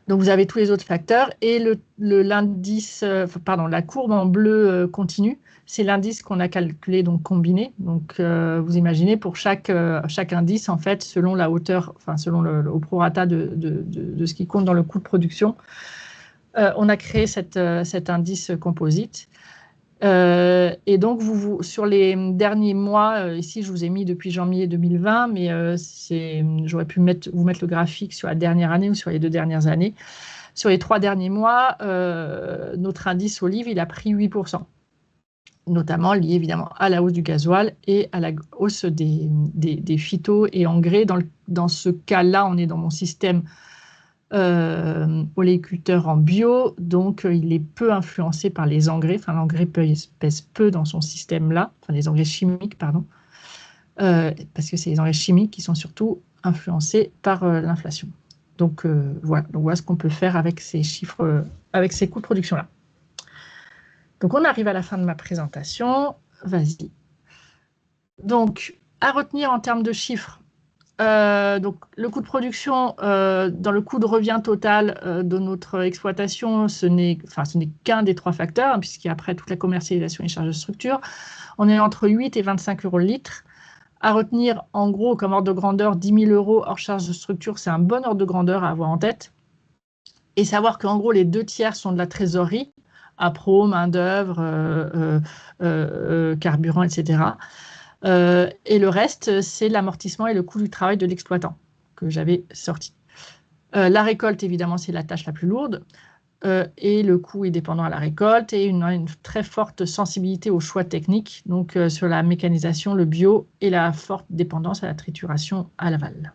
Donc, vous avez tous les autres facteurs et l'indice, la courbe en bleu continue, c'est l'indice qu'on a calculé, donc combiné. Donc, vous imaginez pour chaque indice, en fait, selon la hauteur, enfin, selon au prorata de ce qui compte dans le coût de production, on a créé cet indice composite. Et donc, sur les derniers mois, ici, je vous ai mis depuis janvier 2020, mais j'aurais pu vous mettre le graphique sur la dernière année ou sur les 2 dernières années. Sur les 3 derniers mois, notre indice olive, il a pris 8%, notamment lié évidemment à la hausse du gasoil et à la hausse des phytos et engrais. Dans ce cas-là, on est dans mon système oléiculteur en bio, donc il est peu influencé par les engrais, enfin l'engrais pèse peu dans son système-là, enfin les engrais chimiques, pardon, parce que c'est les engrais chimiques qui sont surtout influencés par l'inflation. Donc voilà ce qu'on peut faire avec ces chiffres, avec ces coûts de production-là. Donc on arrive à la fin de ma présentation, vas-y. Donc à retenir en termes de chiffres, donc le coût de production dans le coût de revient total de notre exploitation, ce n'est qu'un des 3 facteurs, puisqu'il y a après toute la commercialisation et charges de structure. On est entre 8 et 25 euros le litre. À retenir, en gros, comme ordre de grandeur, 10 000 euros hors charges de structure, c'est un bon ordre de grandeur à avoir en tête. Et savoir qu'en gros, les 2 tiers sont de la trésorerie, appro, main-d'œuvre, carburant, etc. Et le reste, c'est l'amortissement et le coût du travail de l'exploitant que j'avais sorti. La récolte, évidemment, c'est la tâche la plus lourde et le coût est dépendant à la récolte et une très forte sensibilité aux choix techniques, donc sur la mécanisation, le bio et la forte dépendance à la trituration à l'aval.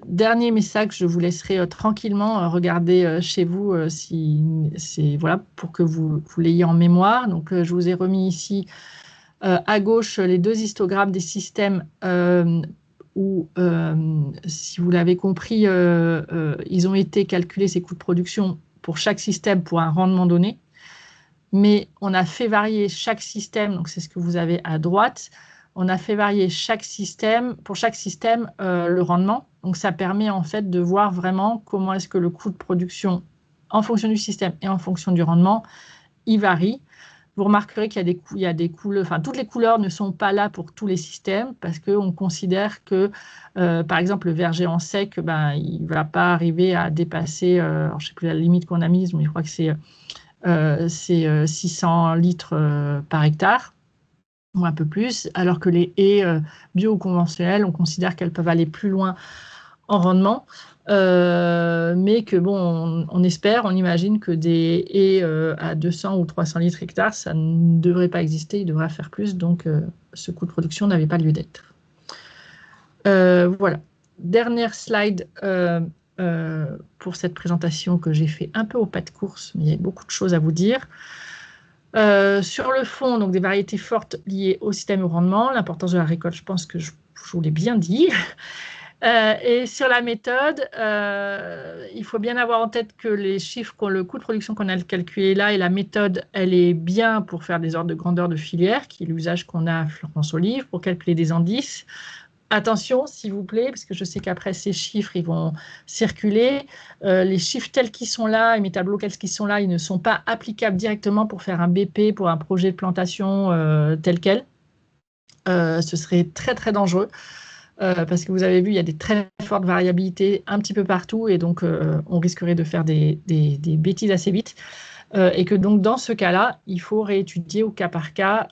dernier message, je vous laisserai tranquillement regarder chez vous si c'est voilà, pour que vous l'ayez en mémoire. Donc, je vous ai remis ici à gauche les 2 histogrammes des systèmes où, si vous l'avez compris, ils ont été calculés, ces coûts de production, pour chaque système pour un rendement donné. Mais on a fait varier chaque système, donc c'est ce que vous avez à droite. On a fait varier pour chaque système le rendement. Donc ça permet en fait de voir vraiment comment est-ce que le coût de production, en fonction du système et en fonction du rendement, il varie. Vous remarquerez qu'il y a des couleurs, enfin toutes les couleurs ne sont pas là pour tous les systèmes parce qu'on considère que, par exemple, le verger en sec, il ne va pas arriver à dépasser, alors je ne sais plus la limite qu'on a mise, mais je crois que c'est 600 litres par hectare, ou un peu plus, alors que les haies bio ou conventionnelles, on considère qu'elles peuvent aller plus loin en rendement, mais que bon, on espère, on imagine que des haies à 200 ou 300 litres hectare, ça ne devrait pas exister, il devrait faire plus, donc ce coût de production n'avait pas lieu d'être. Voilà, dernière slide pour cette présentation que j'ai fait un peu au pas de course, mais il y a beaucoup de choses à vous dire. Sur le fond, donc des variétés fortes liées au système et au rendement, l'importance de la récolte, je pense que je vous l'ai bien dit. Et sur la méthode, il faut bien avoir en tête que les chiffres, le coût de production qu'on a calculé là et la méthode, elle est bien pour faire des ordres de grandeur de filière, qui est l'usage qu'on a à Florence Olive, pour calculer des indices. Attention, s'il vous plaît, parce que je sais qu'après ces chiffres, ils vont circuler. Les chiffres tels qu'ils sont là et mes tableaux tels qu'ils sont là, ils ne sont pas applicables directement pour faire un BP, pour un projet de plantation tel quel. Ce serait très, très dangereux parce que vous avez vu, il y a des très fortes variabilités un petit peu partout et donc on risquerait de faire des bêtises assez vite. Et que donc, dans ce cas-là, il faut réétudier au cas par cas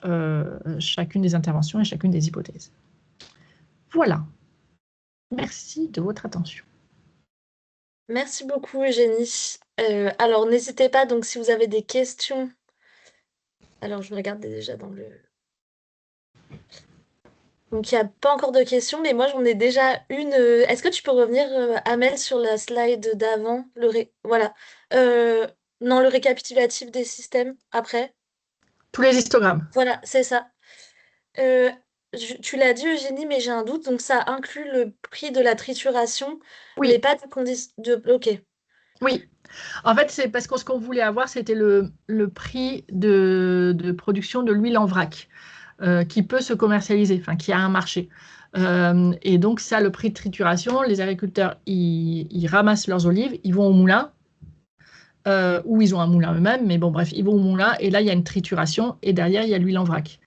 chacune des interventions et chacune des hypothèses. Voilà. Merci de votre attention. Merci beaucoup, Eugénie. Alors, n'hésitez pas, donc, si vous avez des questions. Alors, je regarde déjà dans le. Donc, il n'y a pas encore de questions, mais moi, j'en ai déjà une. Est-ce que tu peux revenir, Amel, sur la slide d'avant? Voilà. Euh, Non, le récapitulatif des systèmes, après. Tous les histogrammes. Voilà, c'est ça. Euh, Tu l'as dit, Eugénie, mais j'ai un doute. Donc, ça inclut le prix de la trituration, mais Oui, pas Ok. oui. En fait, c'est parce que ce qu'on voulait avoir, c'était le prix de production de l'huile en vrac qui peut se commercialiser, enfin, qui a un marché. Et donc, ça, le prix de trituration, les agriculteurs, ils ramassent leurs olives, ils vont au moulin, ou ils ont un moulin eux-mêmes, mais bon, bref, ils vont au moulin, et là, il y a une trituration, et derrière, il y a l'huile en vrac.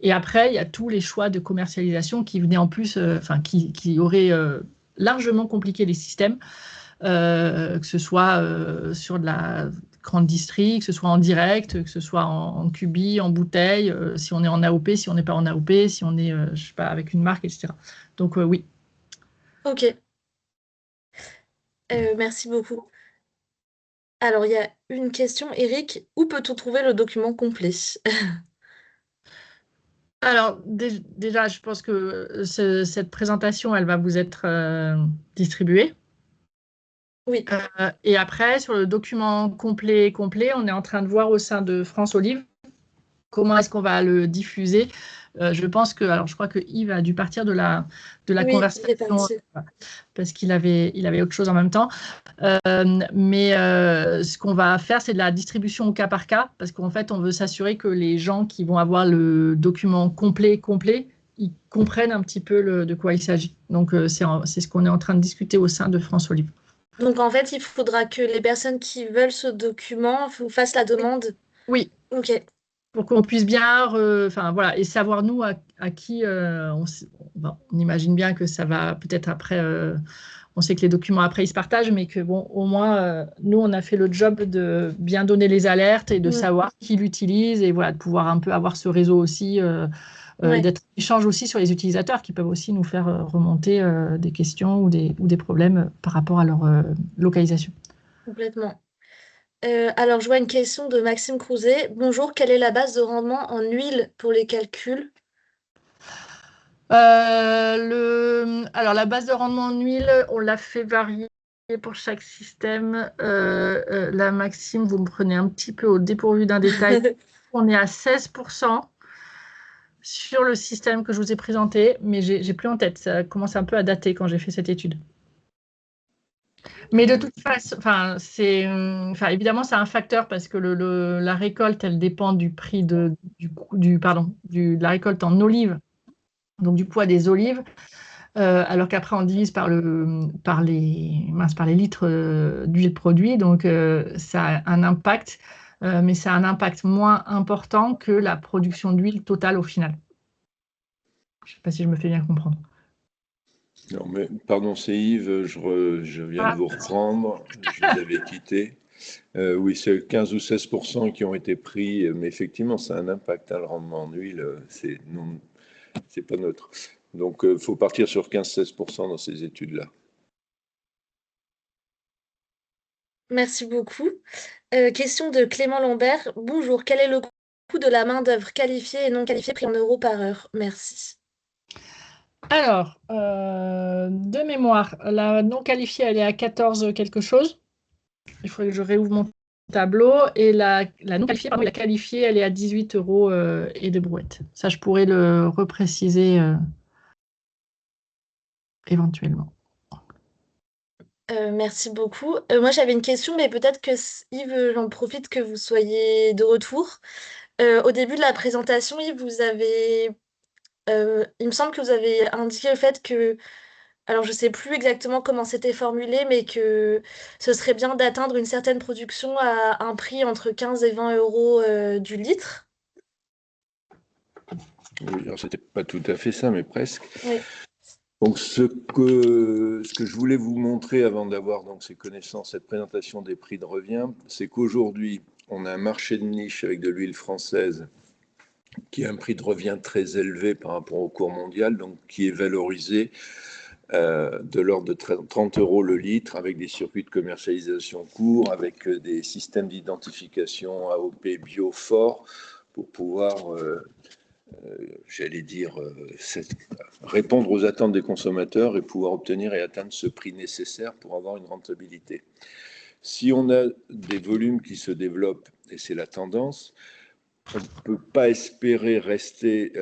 Et après, il y a tous les choix de commercialisation qui venaient en plus, enfin, qui auraient largement compliqué les systèmes, que ce soit sur de la grande distrie, que ce soit en direct, que ce soit en cubi, en bouteille, si on est en AOP, si on n'est pas en AOP, si on est, je sais pas, avec une marque, etc. Donc, oui. Ok. Merci beaucoup. Alors, il y a une question, Eric. Où peut-on trouver le document complet? Alors, déjà, je pense que cette présentation, elle va vous être distribuée. Oui. Et après, sur le document complet, on est en train de voir au sein de France Olive comment est-ce qu'on va le diffuser. Je pense que, alors je crois que Yves a dû partir de la Oui, il est conversation parti. parce qu'il avait autre chose en même temps. Mais ce qu'on va faire, c'est de la distribution au cas par cas, parce qu'en fait, on veut s'assurer que les gens qui vont avoir le document complet, ils comprennent un petit peu de quoi il s'agit. Donc, c'est ce qu'on est en train de discuter au sein de France Olive. Donc, en fait, il faudra que les personnes qui veulent ce document vous fassent la demande. Oui, Ok. pour qu'on puisse bien, enfin voilà, et savoir nous à qui on imagine bien que ça va peut-être après. On sait que les documents après ils se partagent, mais que bon, au moins nous on a fait le job de bien donner les alertes et de savoir qui l'utilise et voilà de pouvoir un peu avoir ce réseau aussi, Ouais, d'être en échange aussi sur les utilisateurs qui peuvent aussi nous faire remonter des questions ou des problèmes par rapport à leur localisation. complètement. Alors, je vois une question de Maxime Crouzet. Bonjour, quelle est la base de rendement en huile pour les calculs? Alors, la base de rendement en huile, on l'a fait varier pour chaque système. La Maxime, vous me prenez un petit peu au dépourvu d'un détail. On est à 16% sur le système que je vous ai présenté, mais j'ai plus en tête. Ça commence un peu à dater quand j'ai fait cette étude. Mais de toute façon, évidemment, c'est un facteur parce que la récolte, elle dépend du prix de la récolte en olive, donc du poids des olives, alors qu'après on divise par les litres d'huile produit, donc ça a un impact, mais ça a un impact moins important que la production d'huile totale au final. Je ne sais pas si je me fais bien comprendre. Non, mais pardon, c'est Yves, je viens de vous reprendre, je vous avais quitté. Oui, c'est 15 ou 16% qui ont été pris, mais effectivement, ça a un impact, hein, le rendement en huile, c'est pas neutre. Donc, il faut partir sur 15-16% dans ces études-là. Merci beaucoup. Question de Clément Lambert. Bonjour, quel est le coût de la main-d'œuvre qualifiée et non qualifiée pris en euros par heure? Merci. Alors, de mémoire, la non qualifiée, elle est à 14 quelque chose. Il faudrait que je réouvre mon tableau. Et la non qualifiée, pardon, la qualifiée, elle est à 18 euros et des brouettes. Ça, je pourrais le repréciser éventuellement. Merci beaucoup. Moi, j'avais une question, mais peut-être que Yves, j'en profite que vous soyez de retour. Au début de la présentation, Yves, il me semble que vous avez indiqué le fait que, alors je sais plus exactement comment c'était formulé, mais que ce serait bien d'atteindre une certaine production à un prix entre 15 et 20 euros du litre. Oui, alors c'était pas tout à fait ça, mais presque. Oui. Donc, ce que je voulais vous montrer avant d'avoir donc ces connaissances, cette présentation des prix de revient, c'est qu'aujourd'hui, on a un marché de niche avec de l'huile française qui a un prix de revient très élevé par rapport au cours mondial, donc qui est valorisé de l'ordre de 30 euros le litre, avec des circuits de commercialisation courts, avec des systèmes d'identification AOP bio forts pour pouvoir j'allais dire, répondre aux attentes des consommateurs et pouvoir obtenir et atteindre ce prix nécessaire pour avoir une rentabilité. Si on a des volumes qui se développent, et c'est la tendance, on ne peut pas espérer rester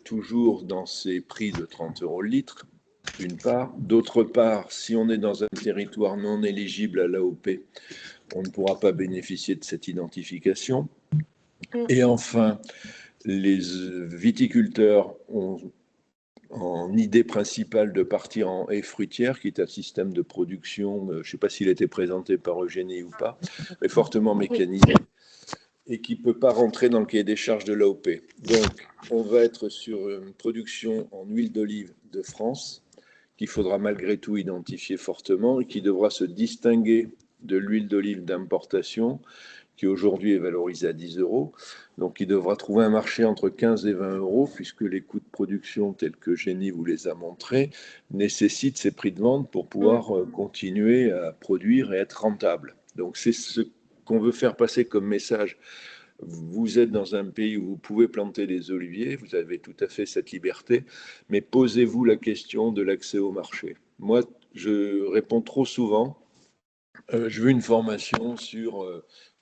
toujours dans ces prix de 30 euros le litre, d'une part. D'autre part, si on est dans un territoire non éligible à l'AOP, on ne pourra pas bénéficier de cette identification. Et enfin, les viticulteurs ont en idée principale de partir en haie fruitière, qui est un système de production, je ne sais pas s'il a été présenté par Eugénie ou pas, mais fortement mécanisé, et qui ne peut pas rentrer dans le cahier des charges de l'AOP. Donc, on va être sur une production en huile d'olive de France, qu'il faudra malgré tout identifier fortement, et qui devra se distinguer de l'huile d'olive d'importation, qui aujourd'hui est valorisé à 10 euros. Donc, il devra trouver un marché entre 15 et 20 euros, puisque les coûts de production, tels que Génie vous les a montrés, nécessitent ces prix de vente pour pouvoir continuer à produire et être rentable. Donc, c'est ce qu'on veut faire passer comme message. Vous êtes dans un pays où vous pouvez planter des oliviers, vous avez tout à fait cette liberté, mais posez-vous la question de l'accès au marché. Moi, je réponds trop souvent, je veux une formation sur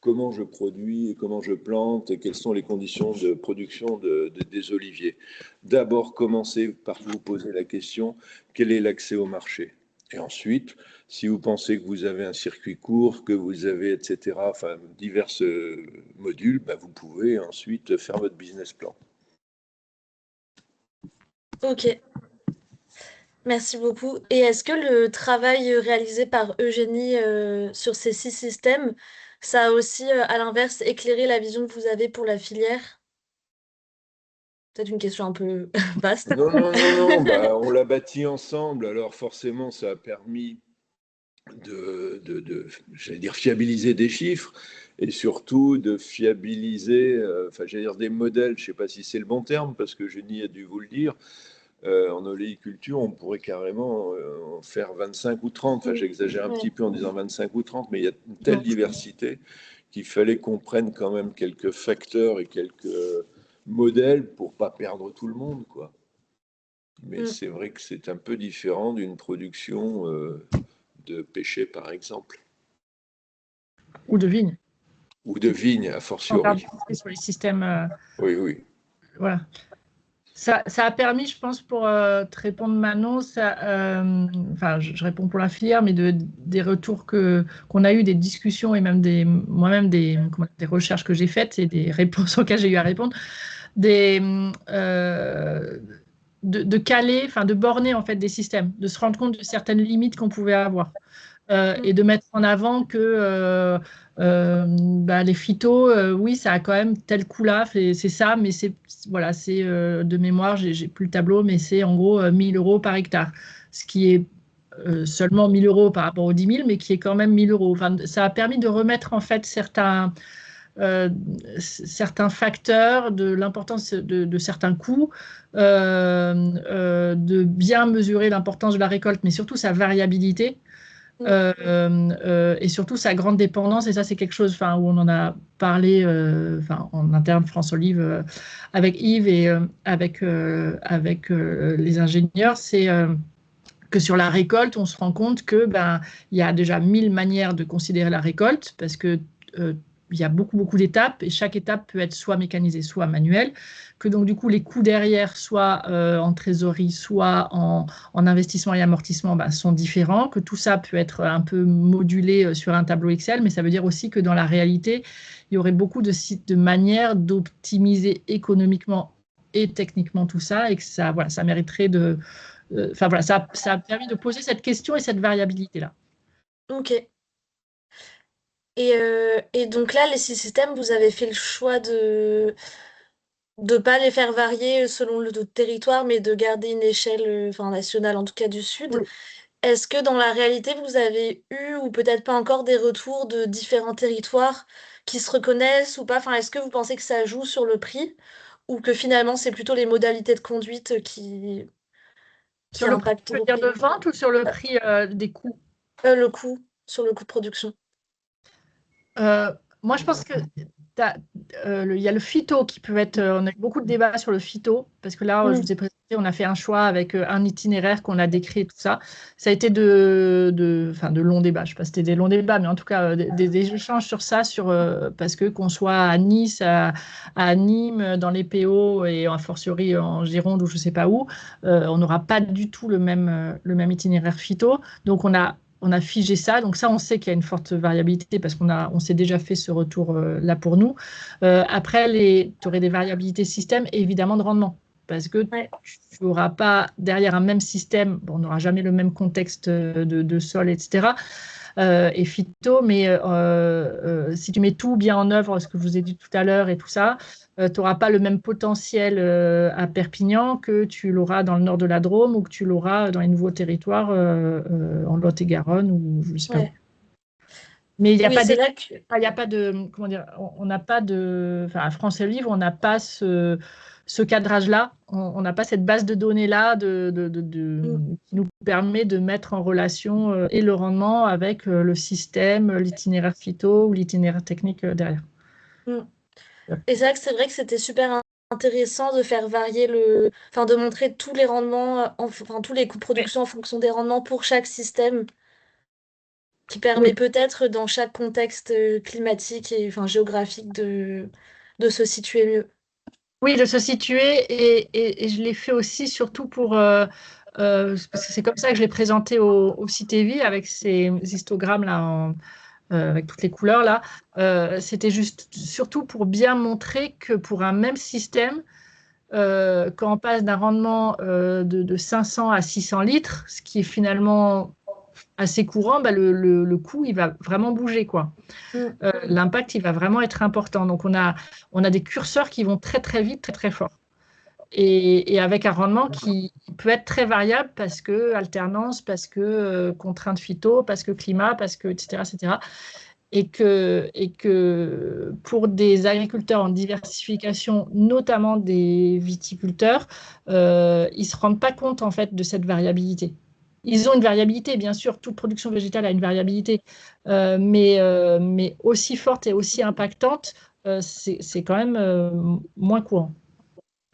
comment je produis et comment je plante et quelles sont les conditions de production des oliviers. D'abord, commencez par vous poser la question, quel est l'accès au marché? Et ensuite, si vous pensez que vous avez un circuit court, que vous avez, etc., enfin, divers modules, bah, vous pouvez ensuite faire votre business plan. Ok, merci beaucoup. Et est-ce que le travail réalisé par Eugénie sur ces 6 systèmes, ça a aussi, à l'inverse, éclairé la vision que vous avez pour la filière? Peut-être une question un peu vaste. Non, non, non, non, bah, on l'a bâti ensemble, alors forcément, ça a permis j'allais dire, fiabiliser des chiffres et surtout de fiabiliser, enfin, j'allais dire des modèles, je ne sais pas si c'est le bon terme, parce que Génie a dû vous le dire, en oléiculture, on pourrait carrément en faire 25 ou 30, enfin, j'exagère un petit peu en disant 25 ou 30, mais il y a une telle diversité qu'il fallait qu'on prenne quand même quelques facteurs et quelques modèles pour ne pas perdre tout le monde, quoi. Mais c'est vrai que c'est un peu différent d'une production de pêcher, par exemple, Ou de vigne. ou de vigne, a On parle fortiori. sur les systèmes. Oui, oui. Voilà. Ça a permis, je pense, pour te répondre, Manon, enfin, je réponds pour la filière, mais des retours qu'on a eu, des discussions et même moi-même des recherches que j'ai faites et des réponses auxquelles j'ai eu à répondre, de caler, enfin, de borner en fait des systèmes, de se rendre compte de certaines limites qu'on pouvait avoir. Et de mettre en avant que les phytos, oui, ça a quand même tel coût-là, c'est ça, mais voilà, c'est de mémoire, j'ai plus le tableau, mais c'est en gros 1 000 € par hectare, ce qui est seulement 1 000 € par rapport aux 10 000, mais qui est quand même 1 000 €. Enfin, ça a permis de remettre en fait certains facteurs, de l'importance de certains coûts, de bien mesurer l'importance de la récolte, mais surtout sa variabilité. Et surtout sa grande dépendance, et ça c'est quelque chose où on en a parlé en interne France Olive avec Yves et avec les ingénieurs, c'est que sur la récolte, on se rend compte que il y a déjà 1000 manières de considérer la récolte parce que il y a beaucoup d'étapes et chaque étape peut être soit mécanisée, soit manuelle, que donc du coup les coûts derrière, soit en trésorerie, soit en investissement et amortissement, sont différents, que tout ça peut être un peu modulé sur un tableau Excel, mais ça veut dire aussi que dans la réalité, il y aurait beaucoup de manières d'optimiser économiquement et techniquement tout ça, et que ça mériterait de... Enfin voilà, ça a permis de poser cette question et cette variabilité-là. Ok. Et donc là, les 6 systèmes, vous avez fait le choix de pas les faire varier selon le territoire, mais de garder une échelle nationale, en tout cas du Sud. Oui. Est-ce que dans la réalité, vous avez eu, ou peut-être pas encore, des retours de différents territoires qui se reconnaissent ou pas? Enfin, est-ce que vous pensez que ça joue sur le prix ou que finalement, c'est plutôt les modalités de conduite qui Sur le prix, impactent tu veux vos dire prix? de vente ou sur le Euh, prix des coûts? le coût, sur le coût de production. Moi, je pense que il y a le phyto qui peut être. On a eu beaucoup de débats sur le phyto, parce que là, je Mm. vous ai présenté, on a fait un choix avec un itinéraire qu'on a décrit et tout ça. Ça a été de longs débats. Je ne sais pas si c'était des longs débats, mais en tout cas, des échanges sur ça, parce que qu'on soit à Nice, à Nîmes, dans les PO et a fortiori en Gironde ou je ne sais pas où, on n'aura pas du tout le même itinéraire phyto. Donc, on a figé ça, donc ça, on sait qu'il y a une forte variabilité parce on s'est déjà fait ce retour là pour nous. Après, tu aurais des variabilités système et évidemment de rendement parce que Ouais. tu n'auras pas derrière un même système, bon, on n'aura jamais le même contexte de sol, etc. Et phyto, mais si tu mets tout bien en œuvre, ce que je vous ai dit tout à l'heure et tout ça, tu n'auras pas le même potentiel à Perpignan que tu l'auras dans le nord de la Drôme ou que tu l'auras dans les nouveaux territoires en Lot-et-Garonne ou je ne sais pas où. Ouais. Mais il n'y a Oui, pas c'est là que... il y a pas de, comment dire, on n'a pas de, enfin, à France Livre, on n'a pas ce cadrage-là, on n'a pas cette base de données-là Mm. qui nous permet de mettre en relation et le rendement avec le système, l'itinéraire phyto ou l'itinéraire technique derrière. Mm. Et c'est vrai que c'était super intéressant de faire varier de montrer tous les rendements, tous les coûts de production en fonction des rendements pour chaque système, qui permet Oui, peut-être dans chaque contexte climatique et géographique de se situer mieux. oui, de se situer et je l'ai fait aussi surtout pour parce que c'est comme ça que je l'ai présenté au CITEVI avec ces histogrammes là avec toutes les couleurs là. C'était juste surtout pour bien montrer que pour un même système, quand on passe d'un rendement de 500 à 600 litres, ce qui est finalement assez courant, le coût il va vraiment bouger quoi. Mm. L'impact il va vraiment être important. Donc on a des curseurs qui vont très très vite, très très fort. Et avec un rendement qui peut être très variable parce que alternance, parce que contrainte phyto, parce que climat, parce que etc. etc. Et que pour des agriculteurs en diversification, notamment des viticulteurs, ils ne se rendent pas compte en fait de cette variabilité. Ils ont une variabilité, bien sûr, toute production végétale a une variabilité, mais aussi forte et aussi impactante, c'est quand même moins courant.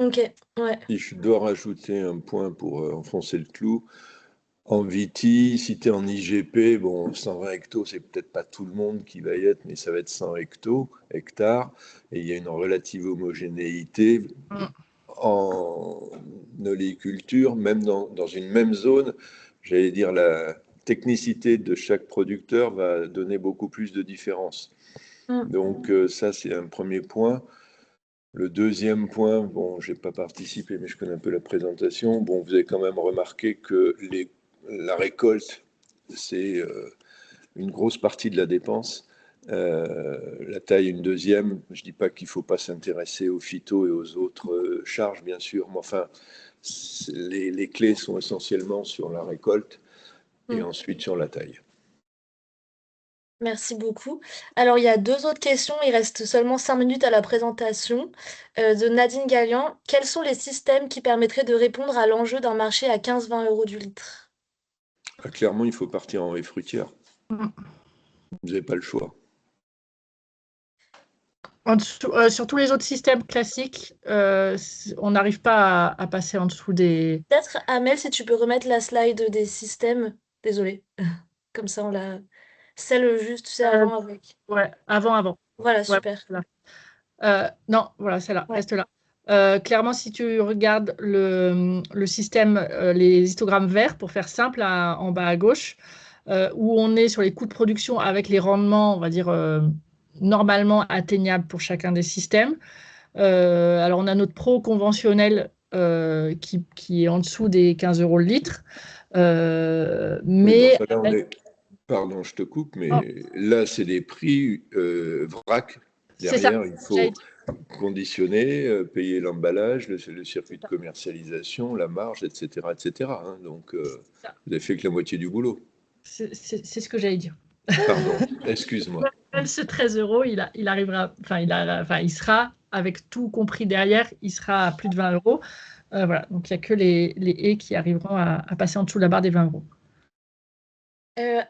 Ok, ouais. Et je dois rajouter un point pour enfoncer le clou. En VT, si tu es en IGP, bon, 120 hectos, c'est peut-être pas tout le monde qui va y être, mais ça va être 100 hectares, et il y a une relative homogénéité Mm. en oléiculture, même dans une même zone. J'allais dire, la technicité de chaque producteur va donner beaucoup plus de différence. Mm. Donc ça, c'est un premier point. Le deuxième point, bon, j'ai pas participé, mais je connais un peu la présentation. Bon, vous avez quand même remarqué que la récolte, c'est une grosse partie de la dépense. La taille, une deuxième. Je dis pas qu'il faut pas s'intéresser aux phytos et aux autres charges, bien sûr, mais enfin, les clés sont essentiellement sur la récolte et Mm. ensuite sur la taille. Merci beaucoup. Alors, il y a deux autres questions. Il reste seulement 5 minutes à la présentation de Nadine Gallian. Quels sont les systèmes qui permettraient de répondre à l'enjeu d'un marché à 15-20 euros du litre? Ah, clairement, il faut partir en haie fruitière. Mm. Vous n'avez pas le choix. En dessous, sur tous les autres systèmes classiques, on n'arrive pas à passer en dessous des... Peut-être, Amel, si tu peux remettre la slide des systèmes. Désolée. Comme ça, on l'a. Celle juste, c'est Euh, avant avec. ouais, avant. Voilà, Ouais, super. voilà. Non, voilà, celle-là, Ouais. reste là. Clairement, si tu regardes le système, les histogrammes verts, pour faire simple, en bas à gauche, où on est sur les coûts de production avec les rendements, on va dire, normalement atteignables pour chacun des systèmes. Alors, on a notre pro conventionnel qui est en dessous des 15 euros le litre. Oui, mais Mais enfin là, pardon, je te coupe, oh, mais là, c'est des prix vrac. c'est ça. Derrière, il J'allais faut conditionner, payer l'emballage, le circuit de commercialisation, la marge, etc., etc. Hein. Donc, dire, vous avez fait que la moitié du boulot. c'est ce que j'allais dire. Pardon, excuse-moi. Même ce 13 euros, il arrivera, enfin, il sera, avec tout compris derrière, il sera à plus de 20 euros. Voilà, donc il n'y a que les haies qui arriveront à passer en dessous de la barre des 20 euros.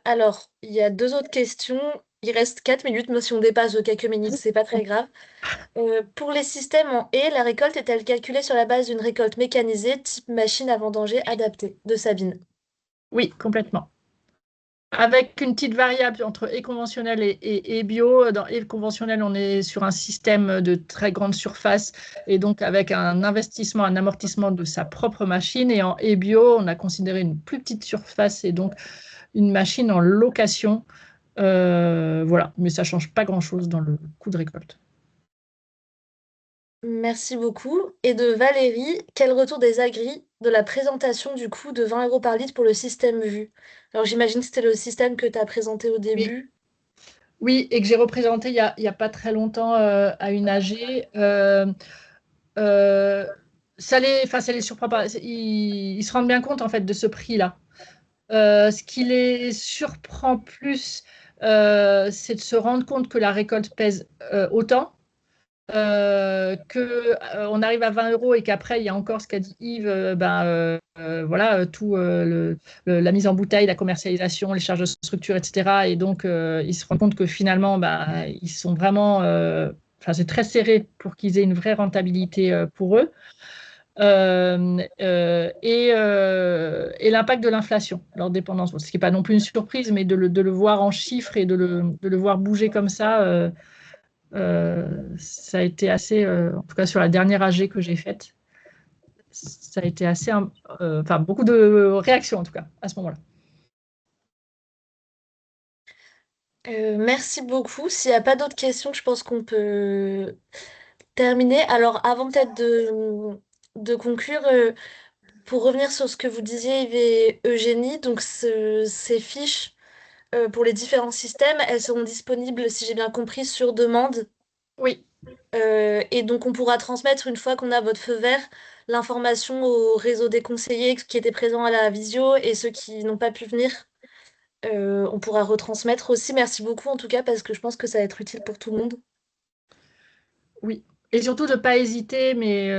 Alors, il y a deux autres questions. Il reste 4 minutes, mais si on dépasse de quelques minutes, c'est pas très grave. Pour les systèmes en haies, la récolte est-elle calculée sur la base d'une récolte mécanisée, type machine à vendanger adaptée? De Sabine. Oui, complètement. Avec une petite variable entre haies conventionnelles et bio. Dans haies conventionnelles, on est sur un système de très grande surface et donc avec un investissement, un amortissement de sa propre machine. Et en haies bio, on a considéré une plus petite surface et donc une machine en location. Voilà, mais ça ne change pas grand-chose dans le coût de récolte. Merci beaucoup. Et de Valérie, quel retour des agris de la présentation du coût de 20 euros par litre pour le système vu? Alors j'imagine que c'était le système que tu as présenté au Oui, début. oui, et que j'ai représenté il y a pas très longtemps à une AG. Euh, ça les surprend pas. Ils se rendent bien compte en fait de ce prix-là. Ce qui les surprend plus, c'est de se rendre compte que la récolte pèse autant, qu'on arrive à 20 euros et qu'après, il y a encore ce qu'a dit Yves, voilà, tout la mise en bouteille, la commercialisation, les charges de structure, etc. Et donc, ils se rendent compte que finalement, ils sont vraiment, enfin, c'est très serré pour qu'ils aient une vraie rentabilité pour eux. Et l'impact de l'inflation, leur dépendance. Bon, ce qui n'est pas non plus une surprise, mais de le voir en chiffres et de le voir bouger comme ça, ça a été assez, en tout cas sur la dernière AG que j'ai faite, ça a été assez, enfin beaucoup de réactions en tout cas à ce moment-là. Merci beaucoup. S'il n'y a pas d'autres questions, je pense qu'on peut terminer. Alors avant peut-être de conclure, pour revenir sur ce que vous disiez, Yves et Eugénie, donc ces fiches pour les différents systèmes, elles seront disponibles, si j'ai bien compris, sur demande. Oui, Et donc, on pourra transmettre, une fois qu'on a votre feu vert, l'information au réseau des conseillers qui étaient présents à la visio et ceux qui n'ont pas pu venir. On pourra retransmettre aussi. Merci beaucoup, en tout cas, parce que je pense que ça va être utile pour tout le monde. oui. Et surtout de ne pas hésiter, mais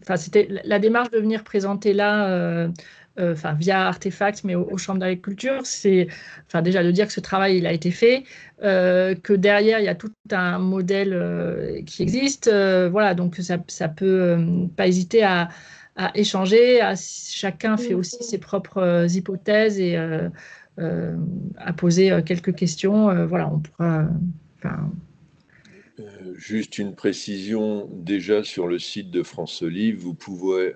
enfin, c'était la démarche de venir présenter là via Artefact, mais aux chambres d'agriculture. C'est déjà de dire que ce travail il a été fait, que derrière il y a tout un modèle qui existe. Voilà, donc ça peut pas hésiter à échanger. Chacun fait aussi ses propres hypothèses et à poser quelques questions. Voilà, on pourra. Juste une précision, déjà sur le site de France Olive, vous pouvez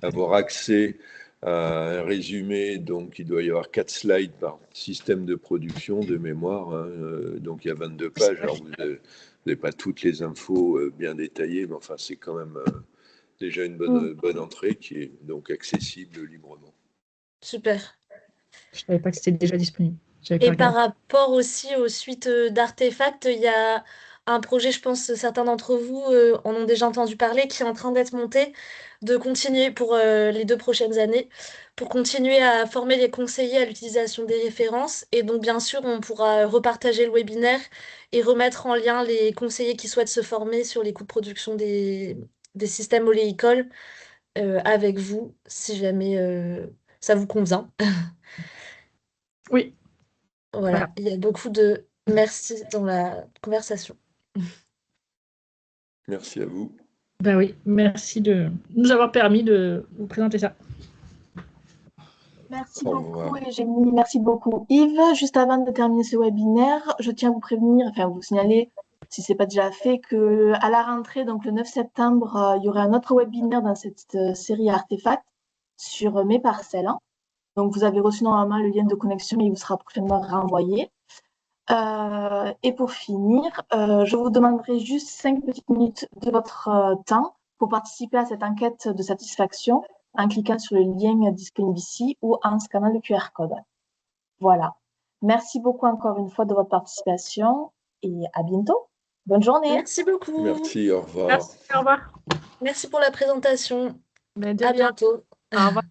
avoir accès à un résumé, donc il doit y avoir 4 slides par système de production de mémoire, hein, donc il y a 22 pages, alors vous n'avez pas toutes les infos bien détaillées, mais enfin c'est quand même déjà une bonne entrée qui est donc accessible librement. Super. Je ne savais pas que c'était déjà disponible. Et par rapport aussi aux suites d'artefacts, il y a un projet, je pense, certains d'entre vous en ont déjà entendu parler, qui est en train d'être monté, de continuer pour les 2 prochaines années, pour continuer à former les conseillers à l'utilisation des références. Et donc, bien sûr, on pourra repartager le webinaire et remettre en lien les conseillers qui souhaitent se former sur les coûts de production des systèmes oléicoles avec vous, si jamais ça vous convient. Oui. Voilà, il y a beaucoup de merci dans la conversation. Merci à vous. Ben oui, merci de nous avoir permis de vous présenter ça. Merci beaucoup, Eugénie. Merci beaucoup, Yves. Juste avant de terminer ce webinaire, je tiens à vous prévenir, enfin vous signaler, si ce n'est pas déjà fait, qu'à la rentrée, donc le 9 septembre, il y aura un autre webinaire dans cette série Artefacts sur mes parcelles. Donc, vous avez reçu normalement le lien de connexion et il vous sera prochainement renvoyé. Et pour finir, je vous demanderai juste 5 petites minutes de votre temps pour participer à cette enquête de satisfaction en cliquant sur le lien disponible ici ou en scannant le QR code. Voilà. Merci beaucoup encore une fois de votre participation et à bientôt. Bonne journée. Merci beaucoup. Merci, au revoir. Merci, au revoir. Merci pour la présentation. Ben, de À rien. bientôt. Au revoir.